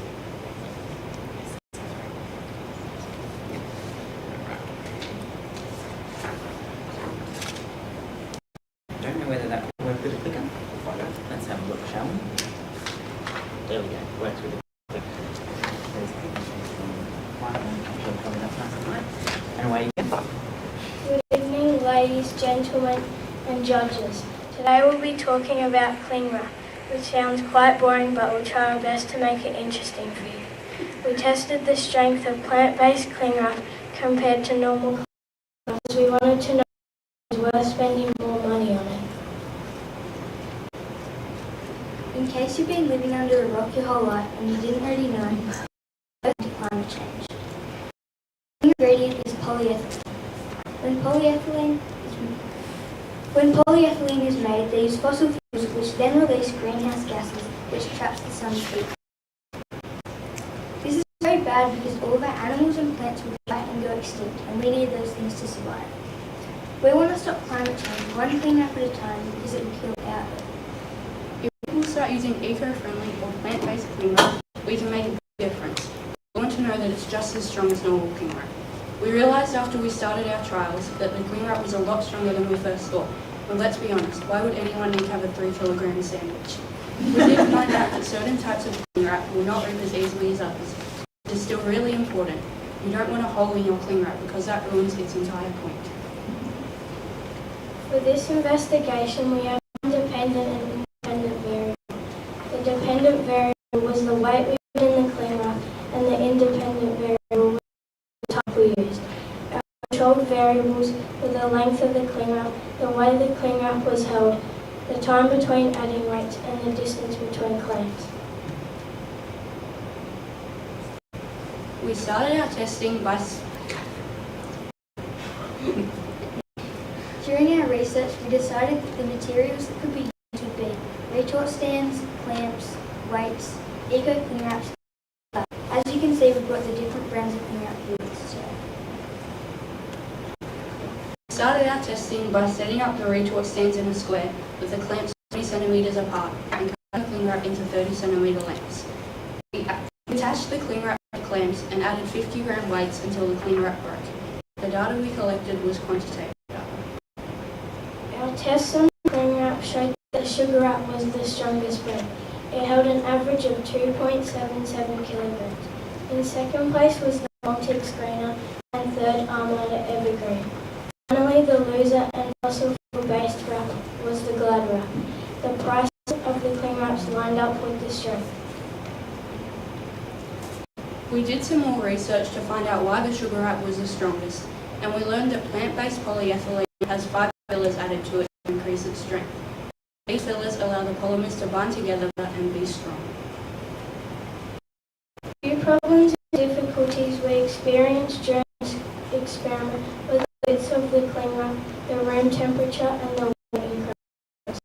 I don't know whether that will work with a clicker. Let's have a look, shall we? There we go. Works with the clicker. And away you go. Good evening, ladies, gentlemen, and judges. Today we'll be talking about cling wrap, which sounds quite boring, but we'll try our best to make it interesting for you. We tested the strength of plant-based cling wrap compared to normal cling wrap, because we wanted to know if it was worth spending more money on it. In case you've been living under a rock your whole life and you didn't already know, welcome to climate change. The ingredient is polyethylene. When polyethylene is made, they use fossil fuels which then release greenhouse gases which traps the sun's heat. This is very bad because all of our animals and plants will die and go extinct, and we need those things to survive. We want to stop climate change one clean wrap at a time because it will kill our Earth. If people start using eco-friendly or plant-based cling wrap, we can make a big difference. We want to know that it's just as strong as normal cling wrap. We realised after we started our trials that the cling wrap was a lot stronger than we first thought. But let's be honest, why would anyone need to have a 3-kilogram sandwich? We did find out that certain types of cling wrap will not rip as easily as others. It is still really important. You don't want a hole in your cling wrap because that ruins its entire point. For this investigation, we have independent and independent variable. The dependent variable was the weight we put in the cling wrap, and the independent variable was the type we used. Our controlled variables were the length of the cling wrap, the way the cling wrap was held, the time between adding weights, and the distance between clamps. We started our testing by... During our research, we decided that the materials that could be used would be retort stands, clamps, weights, eco cling wraps. As you can see, we've got the different brands of cling wrap used. So. We started our testing by setting up the retort stands in a square with the clamps 20 centimetres apart and cutting the cling wrap into 30-centimetre lengths. We attached the cling wrap to the clamps and added 50-gram weights until the cling wrap broke. The data we collected was quantitative data. Our tests on the cling wrap showed that sugar wrap was the strongest brand. It held an average of 2.77 kilograms. In second place was the Baltic Screener and third Armada Evergreen. Finally, the loser and fossil fuel-based wrap was the Glad wrap. The price of the cling wraps lined up with the strength. We did some more research to find out why the sugar wrap was the strongest, and we learned that plant-based polyethylene has 5 fillers added to it to increase its strength. These fillers allow the polymers to bind together and be strong. Few problems and difficulties we experienced during this experiment were the width of the cling wrap, the room temperature, and the weighting process.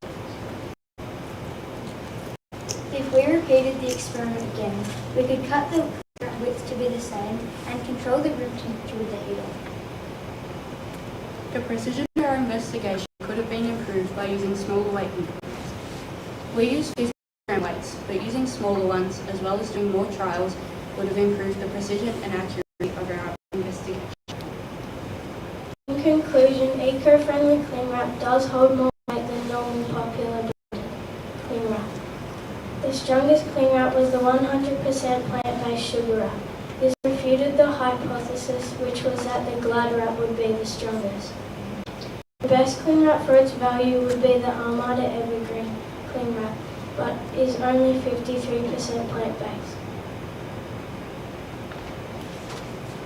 If we repeated the experiment again, we could cut the width to be the same and control the room temperature with the heater. The precision of our investigation could have been improved by using smaller weight inputs. We used 50 gram weights, but using smaller ones as well as doing more trials would have improved the precision and accuracy of our investigation. In conclusion, eco-friendly cling wrap does hold more weight than normal popular cling wrap. The strongest cling wrap was the 100% plant-based sugar wrap. This refuted the hypothesis, which was that the Glad wrap would be the strongest. The best cling wrap for its value would be the Armada Evergreen cling wrap, but is only 53% plant-based.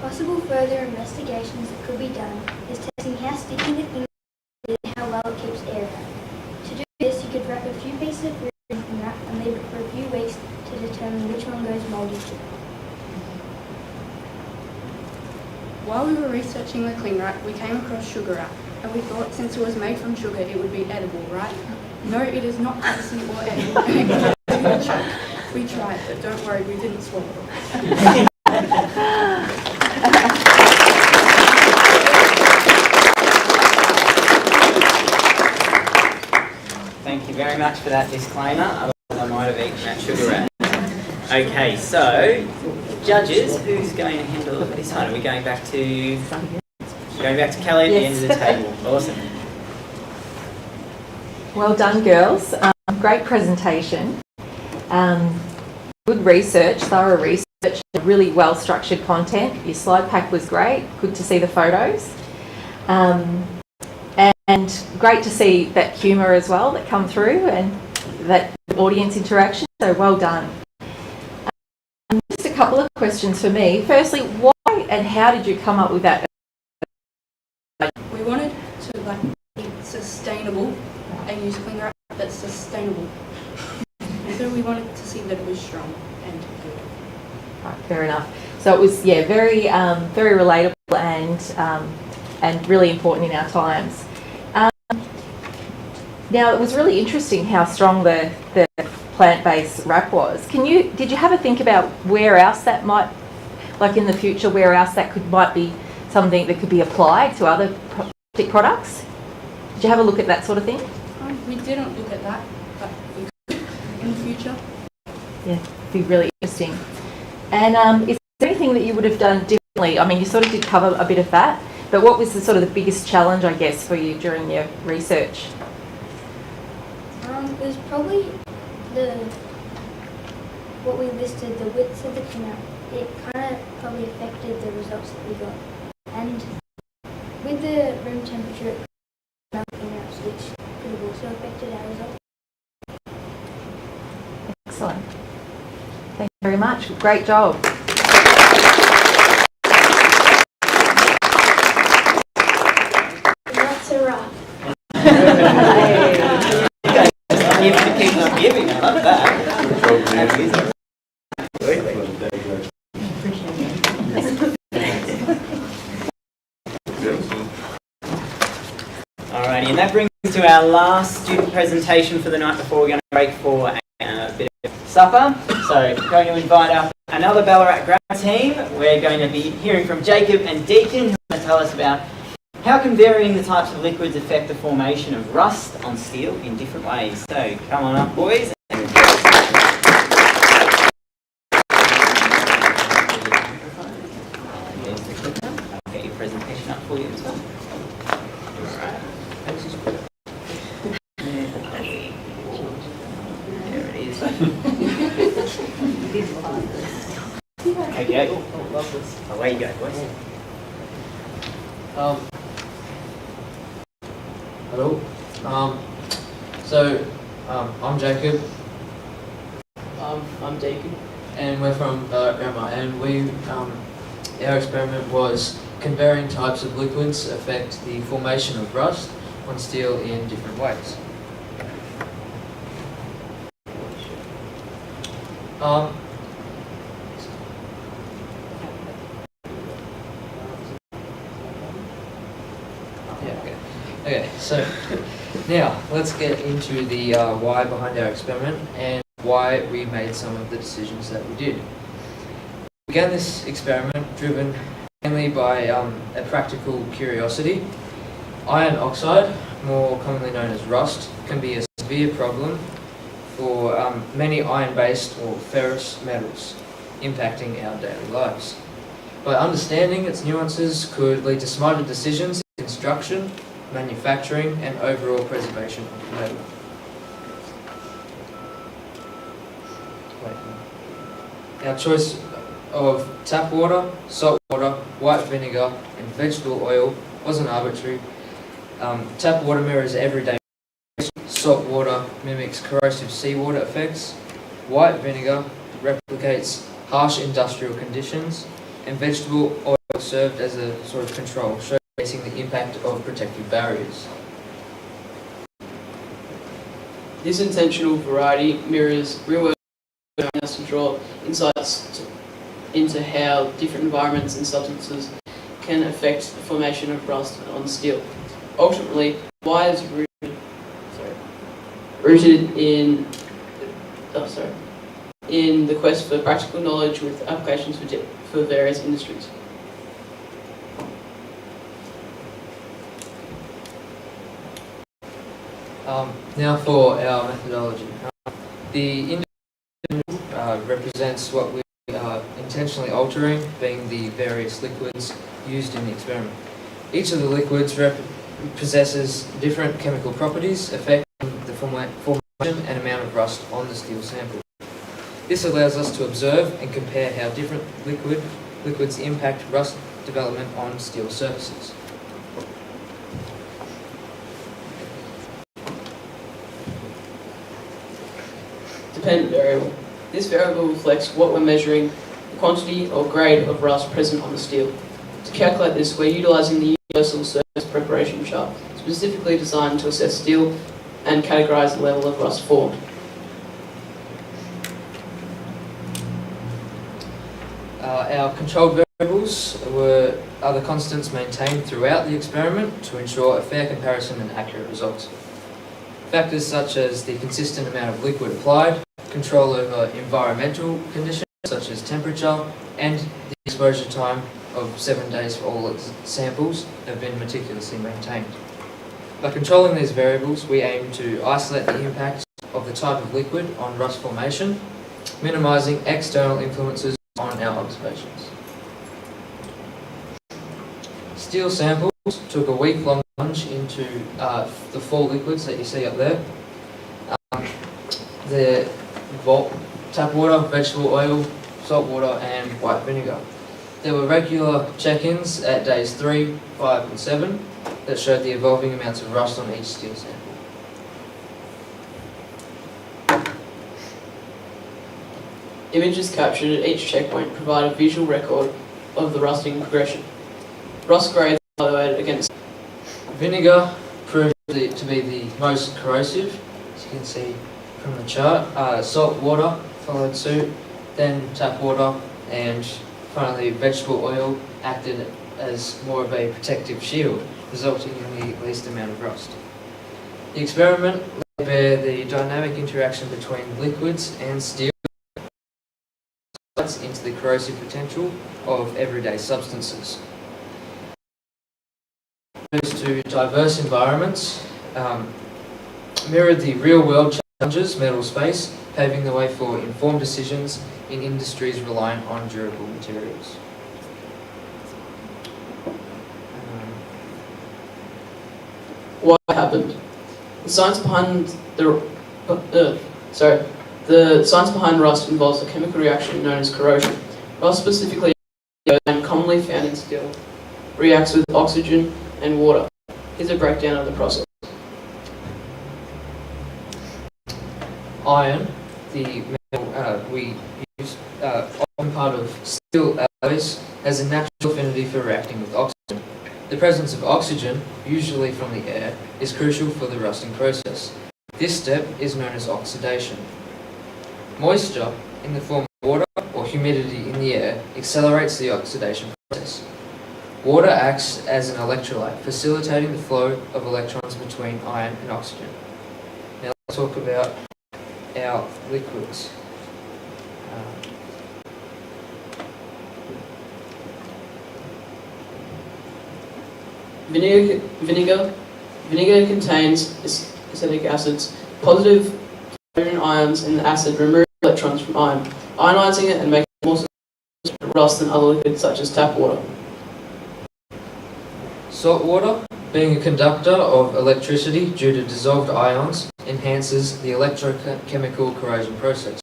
Possible further investigations that could be done is testing how sticky the cling wrap is and how well it keeps air out. To do this, you could wrap a few pieces of cling wrap and leave it for a few weeks to determine which one goes mouldy to. While we were researching the cling wrap, we came across sugar wrap, and we thought since it was made from sugar, it would be edible, right? No, it is not icy or edible, and it can actually choke. We tried, but don't worry, we didn't swallow it. Thank you very much for that disclaimer, otherwise I might have eaten that sugar wrap. Okay, so judges, who's going to handle this one? Are we going back to Kelly at the end of the table? Awesome. Well done, girls. Great presentation. Good research, thorough research, really well-structured content. Your slide pack was great. Good to see the photos. And great to see that humour as well that come through and that audience interaction. So well done. Just a couple of questions for me. Firstly, why and how did you come up with that? We wanted to be sustainable and use cling wrap that's sustainable. So we wanted to see that it was strong and good. Right, fair enough. So it was, very, very relatable and really important in our times. Now it was really interesting how strong the plant-based wrap was. Did you have a think about where else that might, like in the future, where else that might be something that could be applied to other plastic products? Did you have a look at that sort of thing? We didn't look at that, but we could in the future. Yeah, it'd be really interesting. And is there anything that you would have done differently? I mean, you sort of did cover a bit of that, but what was the sort of the biggest challenge, I guess, for you during your research? It was probably what we listed, the width of the cling wrap. It kind of probably affected the results that we got. And with the room temperature, it melting wraps, which could have also affected our results. Excellent. Thank you very much. Great job. That's a wrap. Keep on giving, I love that. Alrighty, and that brings us to our last student presentation for the night before we're going to break for a bit of supper. So, going to invite up another Ballarat grad team. We're going to be hearing from Jacob and Deacon, who are going to tell us about how can varying the types of liquids affect the formation of rust on steel in different ways. So, come on up, boys. I'll get your presentation up for you as well. There it is. Okay, away you go, boys. Hello. I'm Jacob. I'm Deacon. And we're from Grammar. And our experiment was can varying types of liquids affect the formation of rust on steel in different ways. Okay, so now let's get into the why behind our experiment and why we made some of the decisions that we did. We began this experiment driven mainly by a practical curiosity, Iron oxide, more commonly known as rust, can be a severe problem for many iron-based or ferrous metals, impacting our daily lives. By understanding its nuances could lead to smarter decisions in construction, manufacturing, and overall preservation of the metal. Our choice of tap water, salt water, white vinegar, and vegetable oil wasn't arbitrary. Tap water mirrors everyday. Salt water mimics corrosive seawater effects. White vinegar replicates harsh industrial conditions, and vegetable oil served as a sort of control, showcasing the impact of protective barriers. This intentional variety mirrors real-world, allowing us to draw insights into how different environments and substances can affect the formation of rust on steel. Ultimately, why is rooted in the quest for practical knowledge with applications for various industries. Now for our methodology. The individual represents what we are intentionally altering, being the various liquids used in the experiment. Each of the liquids possesses different chemical properties affecting the formation and amount of rust on the steel sample. This allows us to observe and compare how different liquids impact rust development on steel surfaces. Dependent variable. This variable reflects what we're measuring, the quantity or grade of rust present on the steel. To calculate this, we're utilising the universal surface preparation chart, specifically designed to assess steel and categorise the level of rust formed. Our controlled variables are the constants maintained throughout the experiment to ensure a fair comparison and accurate results. Factors such as the consistent amount of liquid applied, control over environmental conditions such as temperature, and the exposure time of 7 days for all samples have been meticulously maintained. By controlling these variables, we aim to isolate the impact of the type of liquid on rust formation, minimising external influences on our observations. Steel samples took a week-long plunge into the 4 liquids that you see up there. The tap water, vegetable oil, salt water, and white vinegar. There were regular check-ins at days 3, 5, and 7 that showed the evolving amounts of rust on each steel sample. Images captured at each checkpoint provide a visual record of the rusting progression. Rust grades are evaluated against. Vinegar proved to be the most corrosive, as you can see from the chart. Salt water followed suit, then tap water, and finally vegetable oil acted as more of a protective shield, resulting in the least amount of rust. The experiment laid bare the dynamic interaction between liquids and steel into the corrosive potential of everyday substances. Those two diverse environments mirrored the real-world challenges metals face, paving the way for informed decisions in industries reliant on durable materials. What happened? The science behind the science behind rust involves a chemical reaction known as corrosion. Rust, specifically and commonly found in steel, reacts with oxygen and water. Here's a breakdown of the process. Iron, the metal we use, often part of steel alloys, has a natural affinity for reacting with oxygen. The presence of oxygen, usually from the air, is crucial for the rusting process. This step is known as oxidation. Moisture, in the form of water or humidity in the air, accelerates the oxidation process. Water acts as an electrolyte, facilitating the flow of electrons between iron and oxygen. Now let's talk about our liquids. Vinegar contains acetic acids. Positive hydrogen ions in the acid remove electrons from iron, ionizing it and making it more susceptible to rust than other liquids such as tap water. Salt water, being a conductor of electricity due to dissolved ions, enhances the electrochemical corrosion process.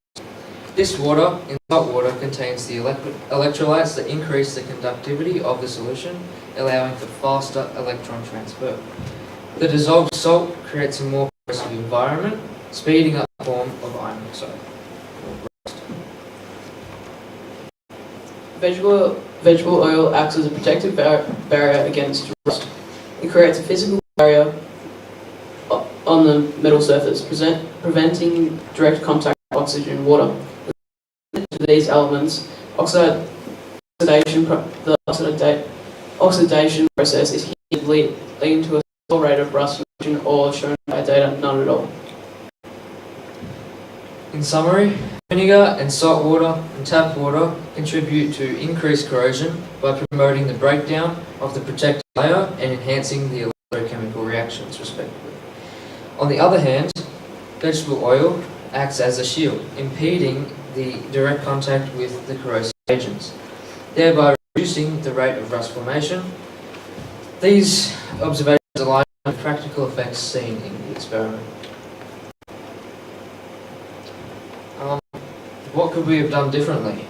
This water, in salt water, contains the electrolytes that increase the conductivity of the solution, allowing for faster electron transfer. The dissolved salt creates a more corrosive environment, speeding up the form of iron oxide. Vegetable oil acts as a protective barrier against rust. It creates a physical barrier on the metal surface, preventing direct contact with oxygen and water. To these elements, the oxidation process is here, leading to a small rate of rust reduction, or shown by data, none at all. In summary, vinegar and salt water and tap water contribute to increased corrosion by promoting the breakdown of the protective layer and enhancing the electrochemical reactions, respectively. On the other hand, vegetable oil acts as a shield, impeding the direct contact with the corrosive agents, thereby reducing the rate of rust formation. These observations align with practical effects seen in the experiment. What could we have done differently?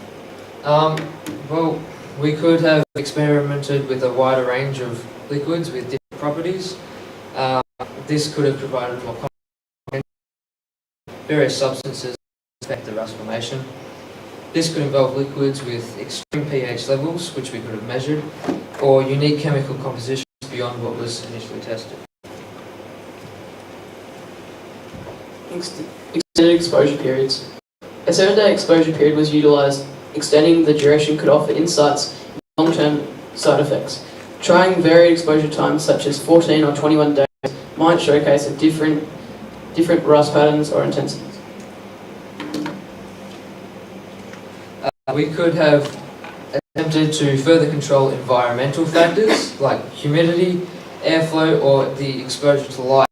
Well, we could have experimented with a wider range of liquids with different properties. This could have provided more confidence. Various substances affect the rust formation. This could involve liquids with extreme pH levels, which we could have measured, or unique chemical compositions beyond what was initially tested. Extended exposure periods. A 7-day exposure period was utilised. Extending the duration could offer insights into long-term side effects. Trying varied exposure times such as 14 or 21 days might showcase a different rust patterns or intensities. We could have attempted to further control environmental factors like humidity, airflow, or the exposure to light.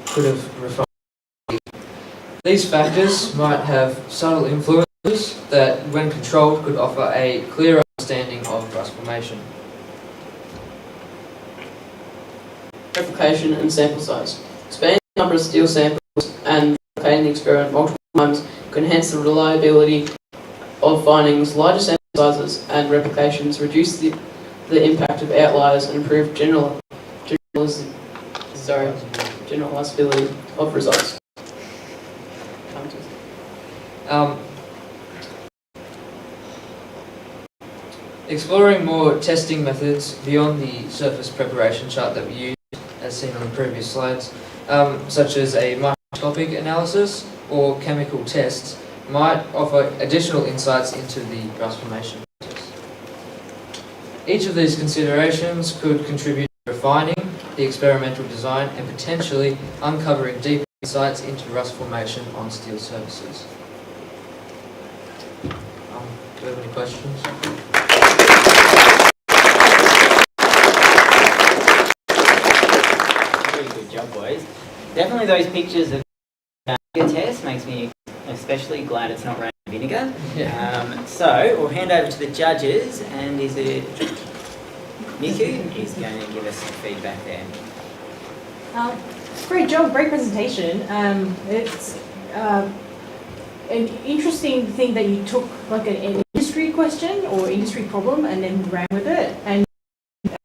Could have refined. These factors might have subtle influences that, when controlled, could offer a clearer understanding of rust formation. Replication and sample size. Expanding the number of steel samples and replicating the experiment multiple times could enhance the reliability of findings. Larger sample sizes and replications reduce the impact of outliers and improve generalizability of results. Exploring more testing methods beyond the surface preparation chart that we used, as seen on the previous slides, such as a microscopic analysis or chemical tests, might offer additional insights into the rust formation process. Each of these considerations could contribute to refining the experimental design and potentially uncovering deeper insights into rust formation on steel surfaces. Do you have any questions? Very good job, boys. Definitely those pictures of the test makes me especially glad it's not raining vinegar. Yeah. So we'll hand over to the judges, and is it Niku is going to give us some feedback there. Great job, great presentation. It's an interesting thing that you took like an industry question or industry problem and then ran with it. And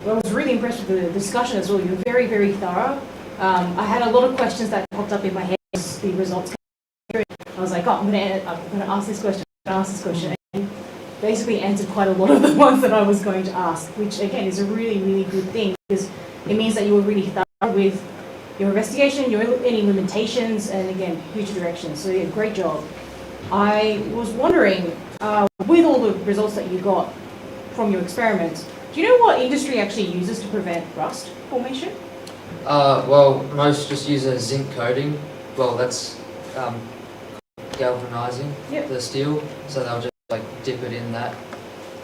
I was really impressed with the discussion as well. You were very, very thorough. I had a lot of questions that popped up in my head as the results came through. I was like, oh, I'm going to ask this question, and basically answered quite a lot of the ones that I was going to ask, which again is a really, really good thing because it means that you were really thorough with your investigation, any limitations, and again, future directions. So yeah, great job. I was wondering, with all the results that you got from your experiments, do you know what industry actually uses to prevent rust formation? Well, most just use a zinc coating. Well, that's galvanizing the steel, so they'll just like dip it in that,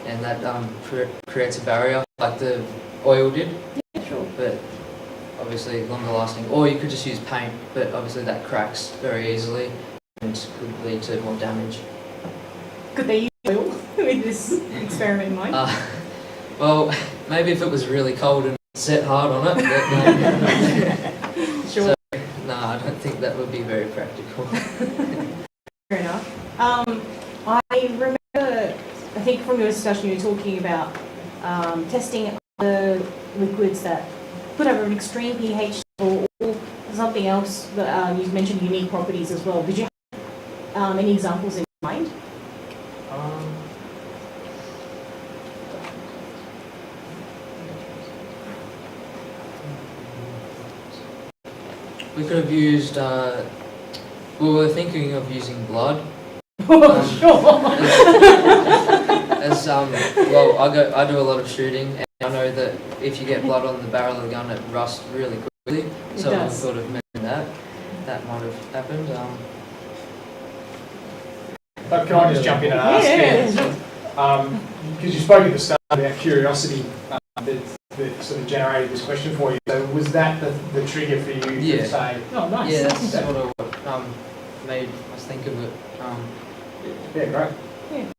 and that creates a barrier like the oil did. Yeah, sure. But obviously longer lasting, or you could just use paint, but obviously that cracks very easily and could lead to more damage. Could they use oil with this experiment in mind? Well, maybe if it was really cold and set hard on it, but Sure. So, no, I don't think that would be very practical. Fair enough. I remember, I think from your discussion you were talking about testing other liquids that could have an extreme pH level or something else that you've mentioned unique properties as well. Did you have any examples in mind? We could have used, we were thinking of using blood. Well, I do a lot of shooting, and I know that if you get blood on the barrel of the gun, it rusts really quickly. So I sort of mentioned that might have happened. But can I just jump in and ask? Because you spoke at the start about curiosity that sort of generated this question for you. So was that the trigger for you to say, oh, nice? Yeah, that's sort of what made us think of it. Yeah, great. Yeah,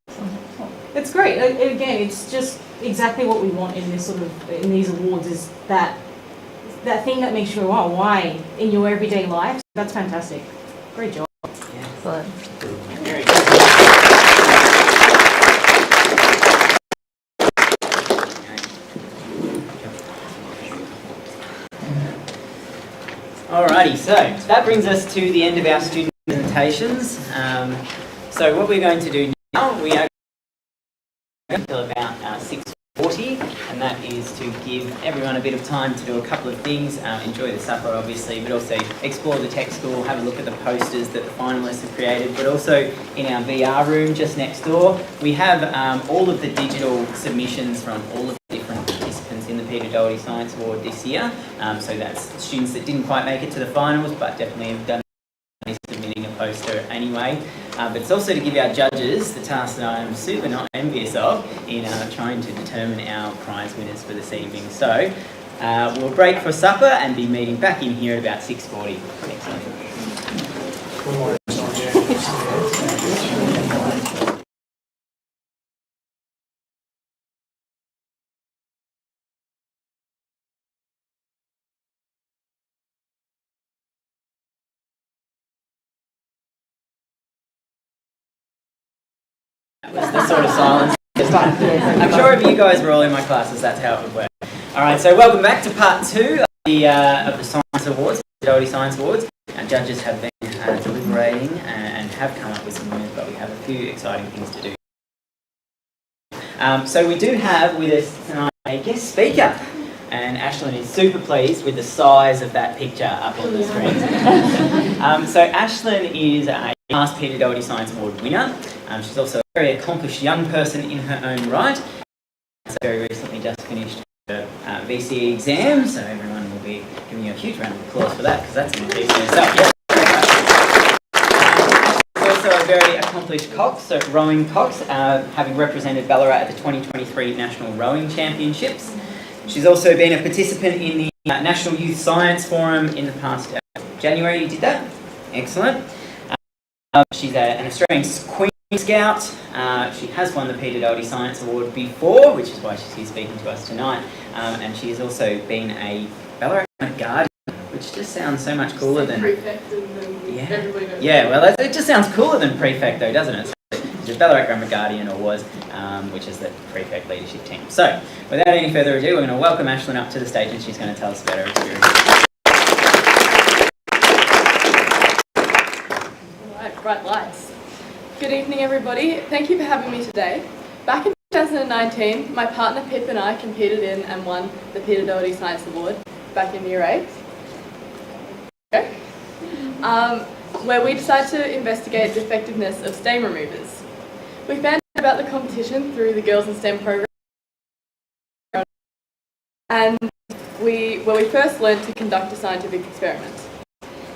it's great. Again, it's just exactly what we want in this sort of in these awards is that thing that makes you go, wow, why in your everyday life? That's fantastic. Great job. Yeah, excellent. Very good. Alrighty, so that brings us to the end of our student presentations. So what we're going to do now, we are going to about 6:40, and that is to give everyone a bit of time to do a couple of things. Enjoy the supper, obviously, but also explore the tech school, have a look at the posters that the finalists have created, but also in our VR room just next door, we have all of the digital submissions from all of the different participants in the Peter Doherty Science Award this year. So that's students that didn't quite make it to the finals, but definitely have done submitting a poster anyway. But it's also to give our judges the task that I am super not envious of in trying to determine our prize winners for this evening. So we'll break for supper and be meeting back in here at about 6:40. That was the sort of silence. I'm sure if you guys were all in my classes, that's how it would work. All right, so welcome back to part 2 of the Science Awards, the Doherty Science Awards. Our judges have been deliberating and have come up with some winners, but we have a few exciting things to do. So we do have with us tonight a guest speaker. And Ashlyn is super pleased with the size of that picture up on the screen. So Ashlyn is a past Peter Doherty Science Award winner. She's also a very accomplished young person in her own right. So very recently just finished her VCE exam, so everyone will be giving you a huge round of applause for that, because that's an achievement in itself. She's also a very accomplished cox, so rowing cox, having represented Ballarat at the 2023 National Rowing Championships. She's also been a participant in the National Youth Science Forum in the past January. You did that? Excellent. She's an Australian Queen Scout. She has won the Peter Doherty Science Award before, which is why she's here speaking to us tonight. And she has also been a Ballarat Guardian, which just sounds so much cooler than... Prefect and everybody knows. Yeah, well, it just sounds cooler than Prefect though, doesn't it? She's a Ballarat Grammar Guardian, or was, which is the Prefect leadership team. So, without any further ado, we're going to welcome Ashlyn up to the stage and she's going to tell us about her experience. Alright, bright lights. Good evening everybody, thank you for having me today. Back in 2019, my partner Pip and I competed in and won the Peter Doherty Science Award back in Year 8. Okay. Where we decided to investigate the effectiveness of stain removers. We found out about the competition through the Girls in STEM program, and where we first learned to conduct a scientific experiment.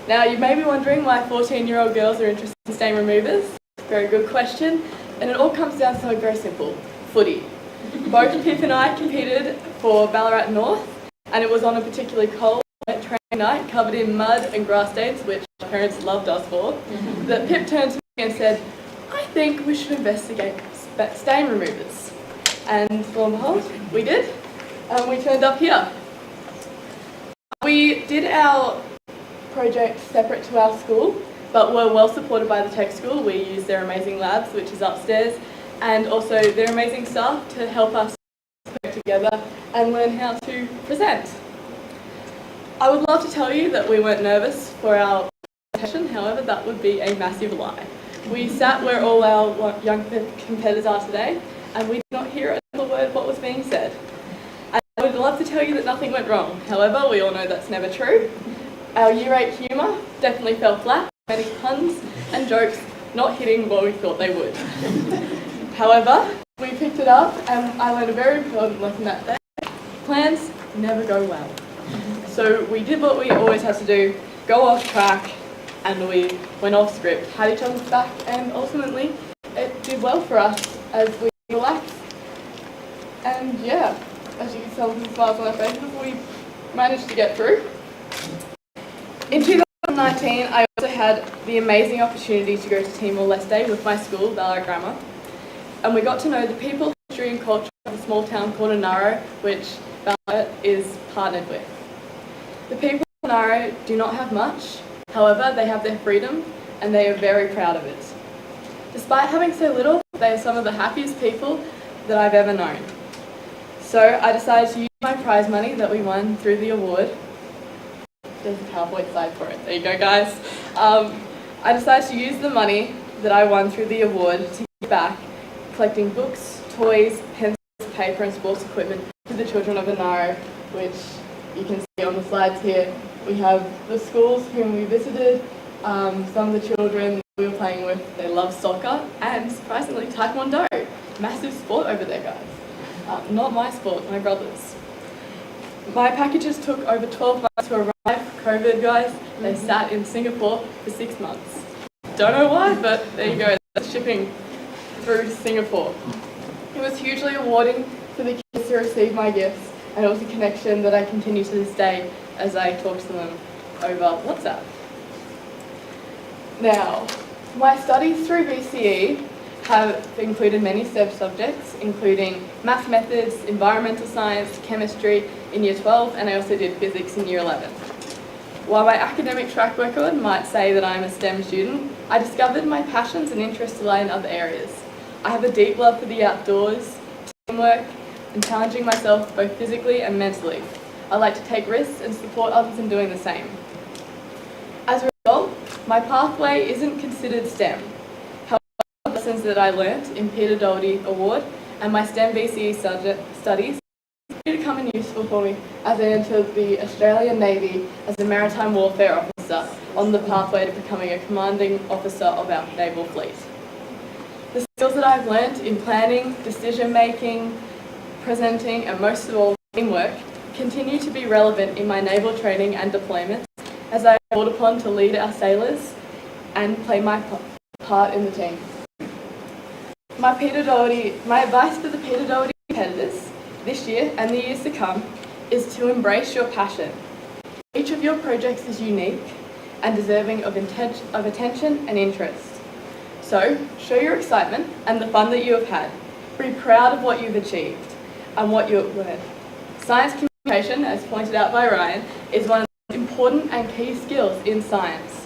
Now you may be wondering why 14-year-old girls are interested in stain removers. Very good question, and it all comes down to something very simple: footy. Both Pip and I competed for Ballarat North, and it was on a particularly cold, wet training night covered in mud and grass stains, which our parents loved us for, that Pip turned to me and said, "I think we should investigate stain removers." And lo and behold, we did, and we turned up here. We did our project separate to our school, but were well supported by the tech school. We used their amazing labs, which is upstairs, and also their amazing staff to help us work together and learn how to present. I would love to tell you that we weren't nervous for our presentation, however that would be a massive lie. We sat where all our young competitors are today, and we did not hear a single word what was being said. And I would love to tell you that nothing went wrong, however we all know that's never true. Our Year 8 humour definitely fell flat, many puns and jokes not hitting what we thought they would. However, we picked it up and I learned a very important lesson that day. Plans never go well. So we did what we always have to do, go off track, and we went off script, had each other's back, and ultimately it did well for us as we relaxed. And yeah, as you can tell from the smiles on our faces, we managed to get through. In 2019, I also had the amazing opportunity to go to Timor-Leste with my school, Ballarat Grammar, and we got to know the people, history and culture of a small town called Anaro, which Ballarat is partnered with. The people of Anaro do not have much, however they have their freedom and they are very proud of it. Despite having so little, they are some of the happiest people that I've ever known. So I decided to use my prize money that we won through the award. There's a PowerPoint slide for it. There you go, guys. I decided to use the money that I won through the award to give back, collecting books, toys, pencils, paper and sports equipment to the children of Anaro, which you can see on the slides here. We have the schools whom we visited, some of the children we were playing with, they love soccer, and surprisingly Taekwondo. Massive sport over there, guys. Not my sport, my brother's. My packages took over 12 months to arrive. COVID, guys, they sat in Singapore for 6 months. Don't know why, but there you go, that's shipping through Singapore. It was hugely rewarding for the kids to receive my gifts, and it was a connection that I continue to this day as I talk to them over WhatsApp. Now, my studies through BCE have included many subjects, including math methods, environmental science, chemistry in Year 12, and I also did physics in Year 11. While my academic track record might say that I'm a STEM student, I discovered my passions and interests lie in other areas. I have a deep love for the outdoors, teamwork, and challenging myself both physically and mentally. I like to take risks and support others in doing the same. As a result, my pathway isn't considered STEM. However, the lessons that I learnt in Peter Doherty Award and my STEM BCE studies continue to come in useful for me as I entered the Australian Navy as a maritime warfare officer on the pathway to becoming a commanding officer of our naval fleet. The skills that I've learnt in planning, decision making, presenting and most of all teamwork continue to be relevant in my naval training and deployments as I am called upon to lead our sailors and play my part in the team. My advice for the Peter Doherty competitors this year and the years to come is to embrace your passion. Each of your projects is unique and deserving of attention and interest. So, show your excitement and the fun that you have had. Be proud of what you've achieved and what you've learned. Science communication, as pointed out by Ryan, is one of the most important and key skills in science.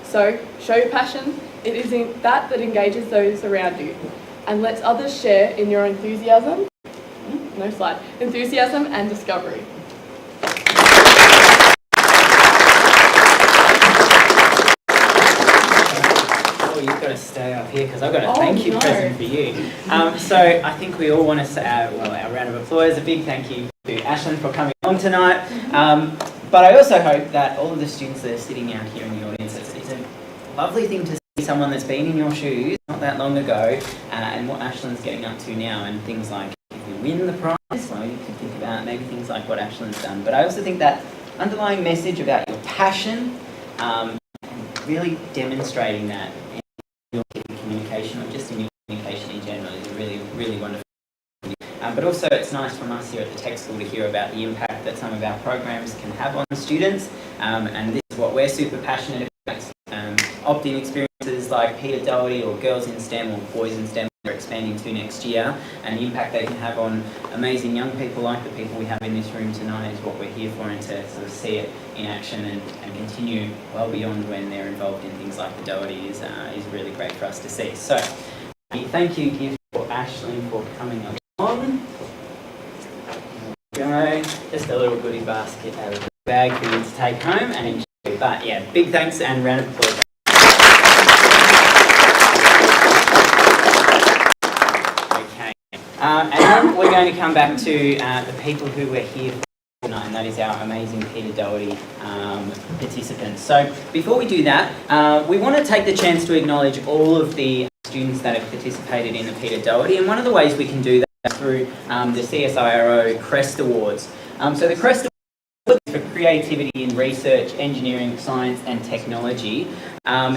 So, show your passion. It is that engages those around you and lets others share in your enthusiasm and discovery. Oh, you've got to stay up here because I've got a thank you present for you. So I think we all want to say, our round of applause, a big thank you to Ashlyn for coming along tonight. But I also hope that all of the students that are sitting out here in the audience, it's a lovely thing to see someone that's been in your shoes not that long ago and what Ashlyn's getting up to now, and things like if you win the prize, well, you could think about maybe things like what Ashlyn's done. But I also think that underlying message about your passion, really demonstrating that in your communication, or just in your communication in general, is really, really wonderful. But also it's nice from us here at the Tech School to hear about the impact that some of our programs can have on the students, and this is what we're super passionate about. Opt-in experiences like Peter Doherty or Girls in STEM or Boys in STEM we're expanding to next year, and the impact they can have on amazing young people like the people we have in this room tonight is what we're here for, and to sort of see it in action and continue well beyond when they're involved in things like the Doherty is really great for us to see. So thank you again for Ashley for coming along. Go. Just a little goodie basket out of the bag for you to take home and enjoy. But yeah, big thanks and round of applause. Okay. And then we're going to come back to the people who were here tonight, and that is our amazing Peter Doherty participants. So before we do that, we want to take the chance to acknowledge all of the students that have participated in the Peter Doherty, and one of the ways we can do that is through the CSIRO CREST Awards. So the CREST Awards for Creativity in Research, Engineering, Science and Technology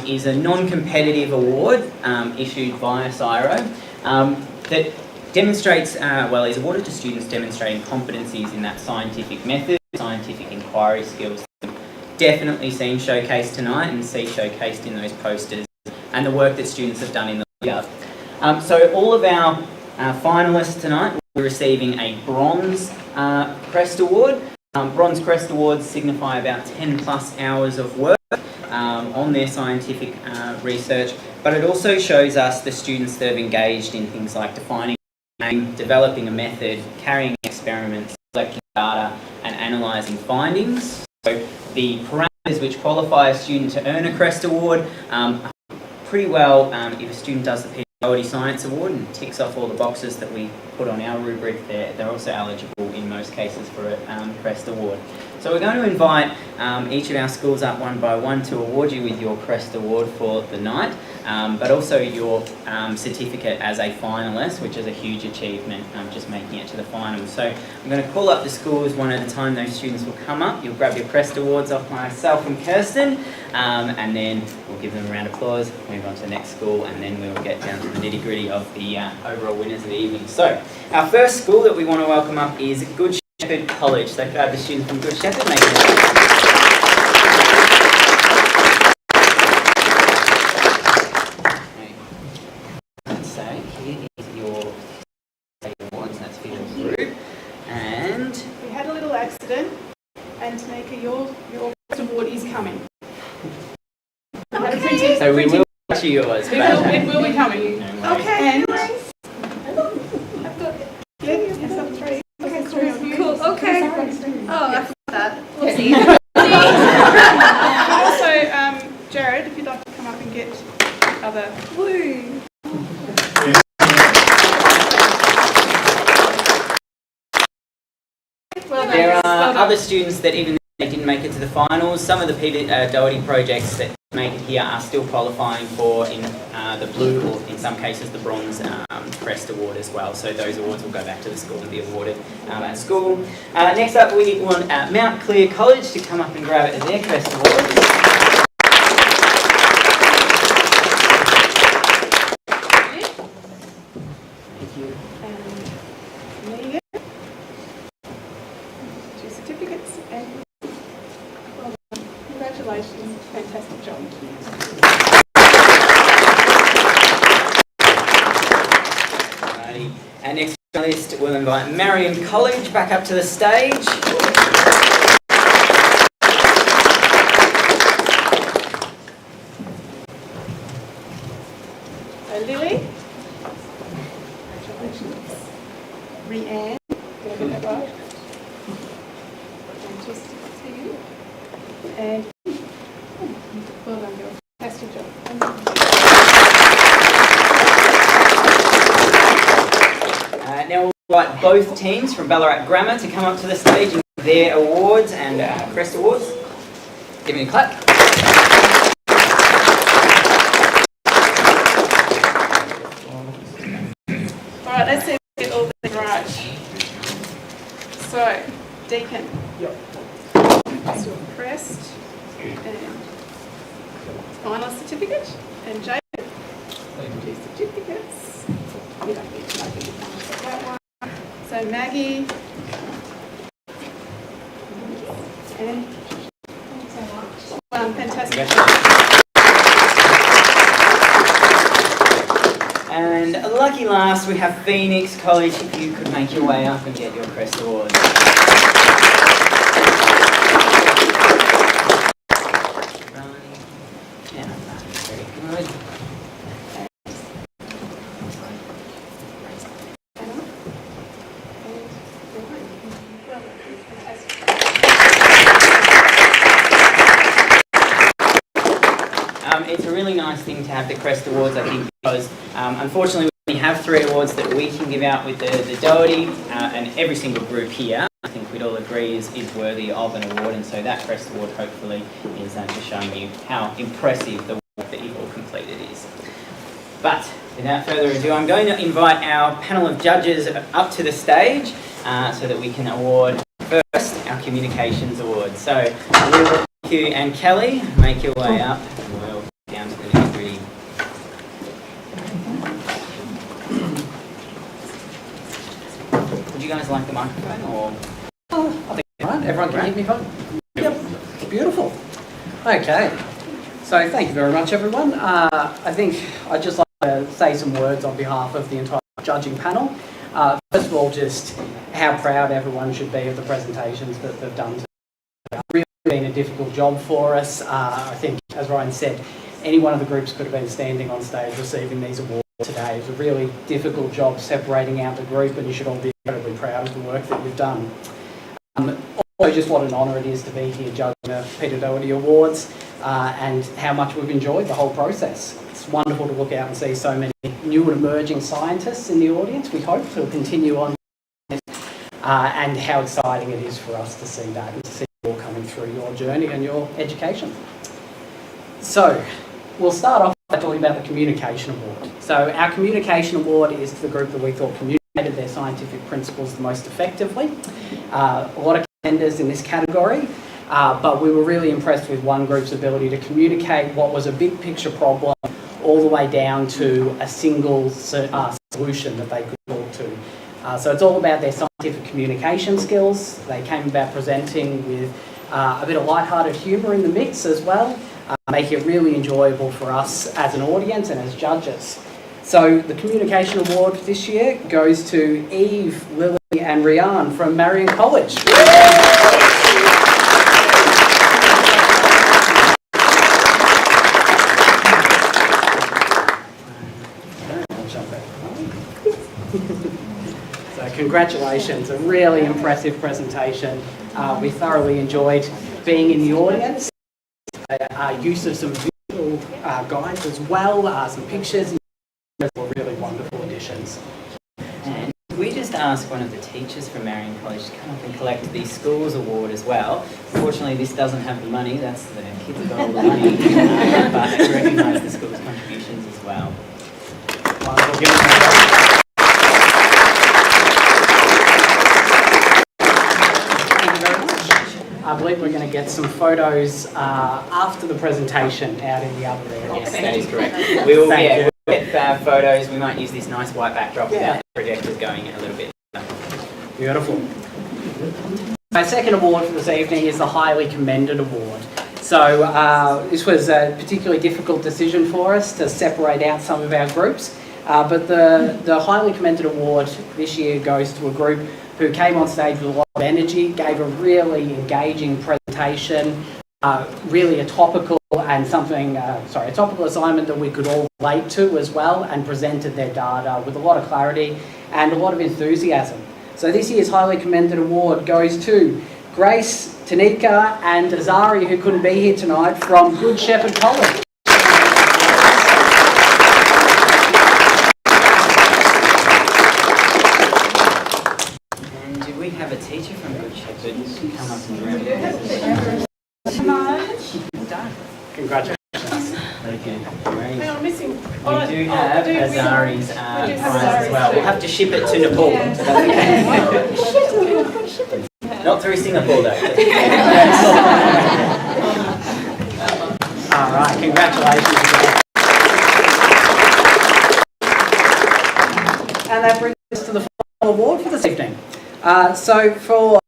is a non-competitive award issued via CSIRO that demonstrates, is awarded to students demonstrating competencies in that scientific method, scientific inquiry skills. Definitely seen showcased tonight and see showcased in those posters, and the work that students have done in the lead up. So all of our finalists tonight will be receiving a Bronze CREST Award. Bronze CREST Awards signify about 10 plus hours of work on their scientific research, but it also shows us the students that have engaged in things like defining, developing a method, carrying experiments, collecting data and analysing findings. So the parameters which qualify a student to earn a CREST Award pretty well, if a student does the Peter Doherty Science Award and ticks off all the boxes that we put on our rubric, they're also eligible in most cases for a CREST Award. So we're going to invite each of our schools up one by one to award you with your CREST Award for the night, but also your certificate as a finalist, which is a huge achievement, just making it to the final. So I'm going to call up the schools one at a time. Those students will come up. You'll grab your CREST Awards off myself and Kirsten, and then we'll give them a round of applause, move on to the next school, and then we'll get down to the nitty-gritty of the overall winners of the evening. So our first school that we want to welcome up is Good Shepherd College. So could I have the students from Good Shepherd make it? So here is your awards, that's for your group. And we had a little accident, and Tanika, your award is coming. okay. So we will get you yours. It will be coming. No okay. And yes, I'm three. Okay, cool. Okay. Oh, I forgot that. We'll see. But also, Jared, if you'd like to come up and get other. Woo. There are other students that even they didn't make it to the finals. Some of the Peter Doherty projects that make it here are still qualifying for in the blue, or in some cases the bronze CREST Award as well. So those awards will go back to the school and be awarded at school. Next up we want Mount Clear College to come up and grab their CREST Award. Thank you. And there you go. 2 certificates and well done. Congratulations. Fantastic job. Alrighty. Our next finalist will invite Marion College back up to the stage. So Lily. Congratulations. Rhianne. Did I get that right? And just to you. And well done, girl. Fantastic job. Now we'll invite both teams from Ballarat Grammar to come up to the stage and give their awards and CREST Awards. Give me a clap. Alright, let's see if we get all this right. So, Deacon. Yep. Your CREST and final certificate. And Jay. 2 certificates. You don't need to know that one. So Maggie. And thanks so much. Fantastic. And lucky last, we have Phoenix College, if you could make your way up and get your Crest Award. Very good. It's a really nice thing to have the Crest Awards, I think, because unfortunately we only have 3 awards that we can give out with the Doherty, and every single group here, I think we'd all agree, is worthy of an award, and so that Crest Award hopefully is just showing you how impressive the work that you've all completed is. But without further ado, I'm going to invite our panel of judges up to the stage so that we can award first our Communications Award. So Will, Hugh and Kelly, make your way up. We'll down to the nitty-gritty. Would you guys like the microphone, or? I think right. Everyone can hear me fine? Yep. Beautiful. Okay. So thank you very much, everyone. I think I'd just like to say some words on behalf of the entire judging panel. First of all, just how proud everyone should be of the presentations that they've done today. It's really been a difficult job for us. I think, as Ryan said, any one of the groups could have been standing on stage receiving these awards today. It was a really difficult job separating out the group, and you should all be incredibly proud of the work that you've done. Also, just what an honour it is to be here judging the Peter Doherty Awards and how much we've enjoyed the whole process. It's wonderful to look out and see so many new and emerging scientists in the audience. We hope to continue on and how exciting it is for us to see that and to see you all coming through your journey and your education. So, we'll start off by talking about the Communication Award. So our Communication Award is to the group that we thought communicated their scientific principles the most effectively. A lot of contenders in this category, but we were really impressed with one group's ability to communicate what was a big picture problem all the way down to a single solution that they could talk to. So it's all about their scientific communication skills. They came about presenting with a bit of lighthearted humour in the mix as well, make it really enjoyable for us as an audience and as judges. So the Communication Award this year goes to Eve, Lily and Rianne from Marion College. So congratulations, a really impressive presentation. We thoroughly enjoyed being in the audience. Use of some visual guides as well, some pictures, were really wonderful additions. And we just asked one of the teachers from Marion College to come up and collect the Schools Award as well. Unfortunately, this doesn't have the money, that's the kids have got all the money, but to recognise the school's contributions as well. I believe we're going to get some photos after the presentation out in the other area. Yes, that is correct. We will get photos. We might use this nice white backdrop without the projectors going a little bit. Beautiful. Our second award for this evening is the Highly Commended Award. So this was a particularly difficult decision for us to separate out some of our groups, but the Highly Commended Award this year goes to a group who came on stage with a lot of energy, gave a really engaging presentation, really a topical and a topical assignment that we could all relate to as well, and presented their data with a lot of clarity and a lot of enthusiasm. So this year's Highly Commended Award goes to Grace, Tanika and Azari, who couldn't be here tonight, from Good Shepherd College. Have a teacher from Good Shepherd come up and grab it. Congratulations. Okay, great. Hang on, missing. We do have Azari's prize as well. We'll have to ship it to Nepal. So that's okay. Not through Singapore though. All right, congratulations. And that brings us to the final award for this evening. So for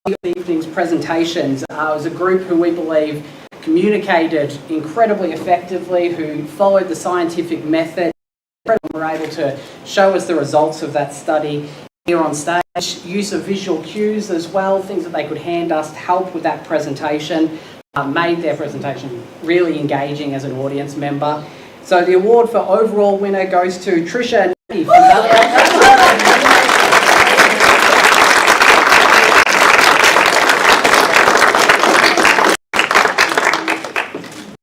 the evening's presentations, it was a group who we believe communicated incredibly effectively, who followed the scientific method, and were able to show us the results of that study here on stage. Use of visual cues as well, things that they could hand us to help with that presentation, made their presentation really engaging as an audience member. So the award for overall winner goes to Trisha from Ballarat.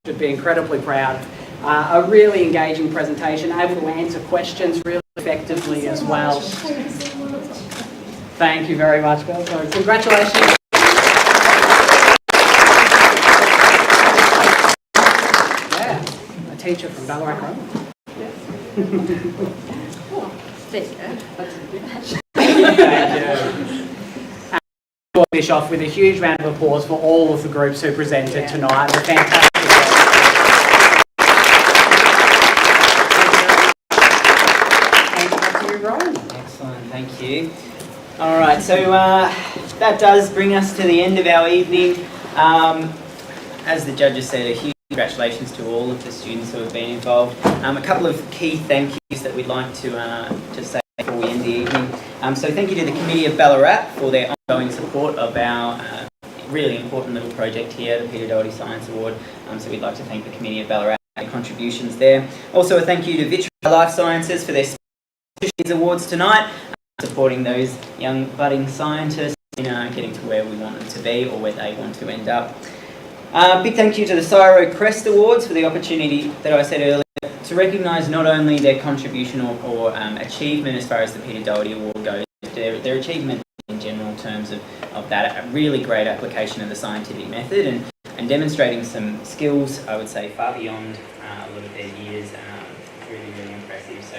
Should be incredibly proud. A really engaging presentation, able to answer questions really effectively as well. Thank you very much, girls. So congratulations. Yeah, a teacher from Ballarat Road. Thank you. We'll finish off with a huge round of applause for all of the groups who presented tonight. They're fantastic. Excellent, thank you. All right, so that does bring us to the end of our evening. As the judges said, a huge congratulations to all of the students who have been involved. A couple of key thank yous that we'd like to say before we end the evening. So thank you to the Committee of Ballarat for their ongoing support of our really important little project here, the Peter Doherty Science Award. So we'd like to thank the Committee of Ballarat for their contributions there. Also a thank you to Vitro Life Sciences for their these awards tonight, supporting those young budding scientists in getting to where we want them to be or where they want to end up. Big thank you to the Cyro Crest Awards for the opportunity that I said earlier to recognise not only their contribution or achievement as far as the Peter Doherty Award goes, but their achievement in general terms of that really great application of the scientific method and demonstrating some skills, I would say, far beyond a lot of their years. Really, really impressive. So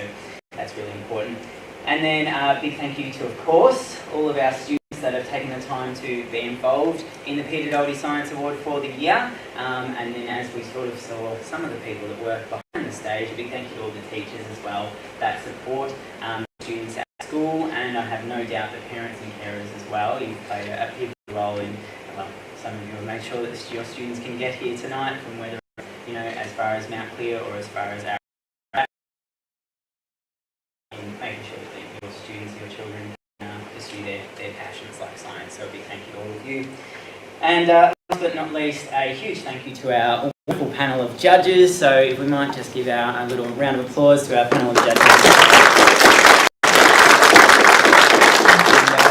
that's really important. And then a big thank you to, of course, all of our students that have taken the time to be involved in the Peter Doherty Science Award for the year. And then as we sort of saw some of the people that work behind the stage, a big thank you to all the teachers as well that support students at school, and I have no doubt that parents and carers as well. You've played a pivotal role in, well, some of you have made sure that your students can get here tonight from whether, as far as Mount Clear or as far as our making sure that your students, your children pursue their passions like science. So a big thank you to all of you. And last but not least, a huge thank you to our wonderful panel of judges. So if we might just give a little round of applause to our panel of judges. And,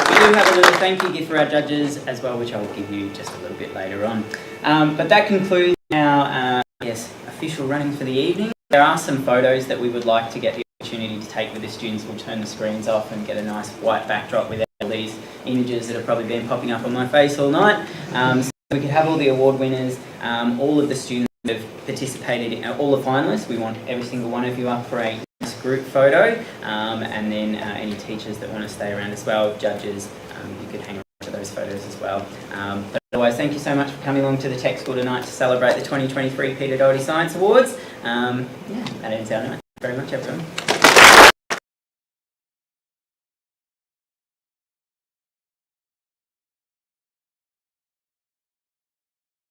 we do have a little thank you gift for our judges as well, which I will give you just a little bit later on. But that concludes our official running for the evening. There are some photos that we would like to get the opportunity to take with the students. We'll turn the screens off and get a nice white backdrop with all these images that have probably been popping up on my face all night. So we could have all the award winners, all of the students that have participated, all the finalists. We want every single one of you up for a nice group photo, and then any teachers that want to stay around as well, judges, you could hang around for those photos as well. But otherwise, thank you so much for coming along to the Tech School tonight to celebrate the 2023 Peter Doherty Science Awards. That ends our night. Thank you very much, everyone.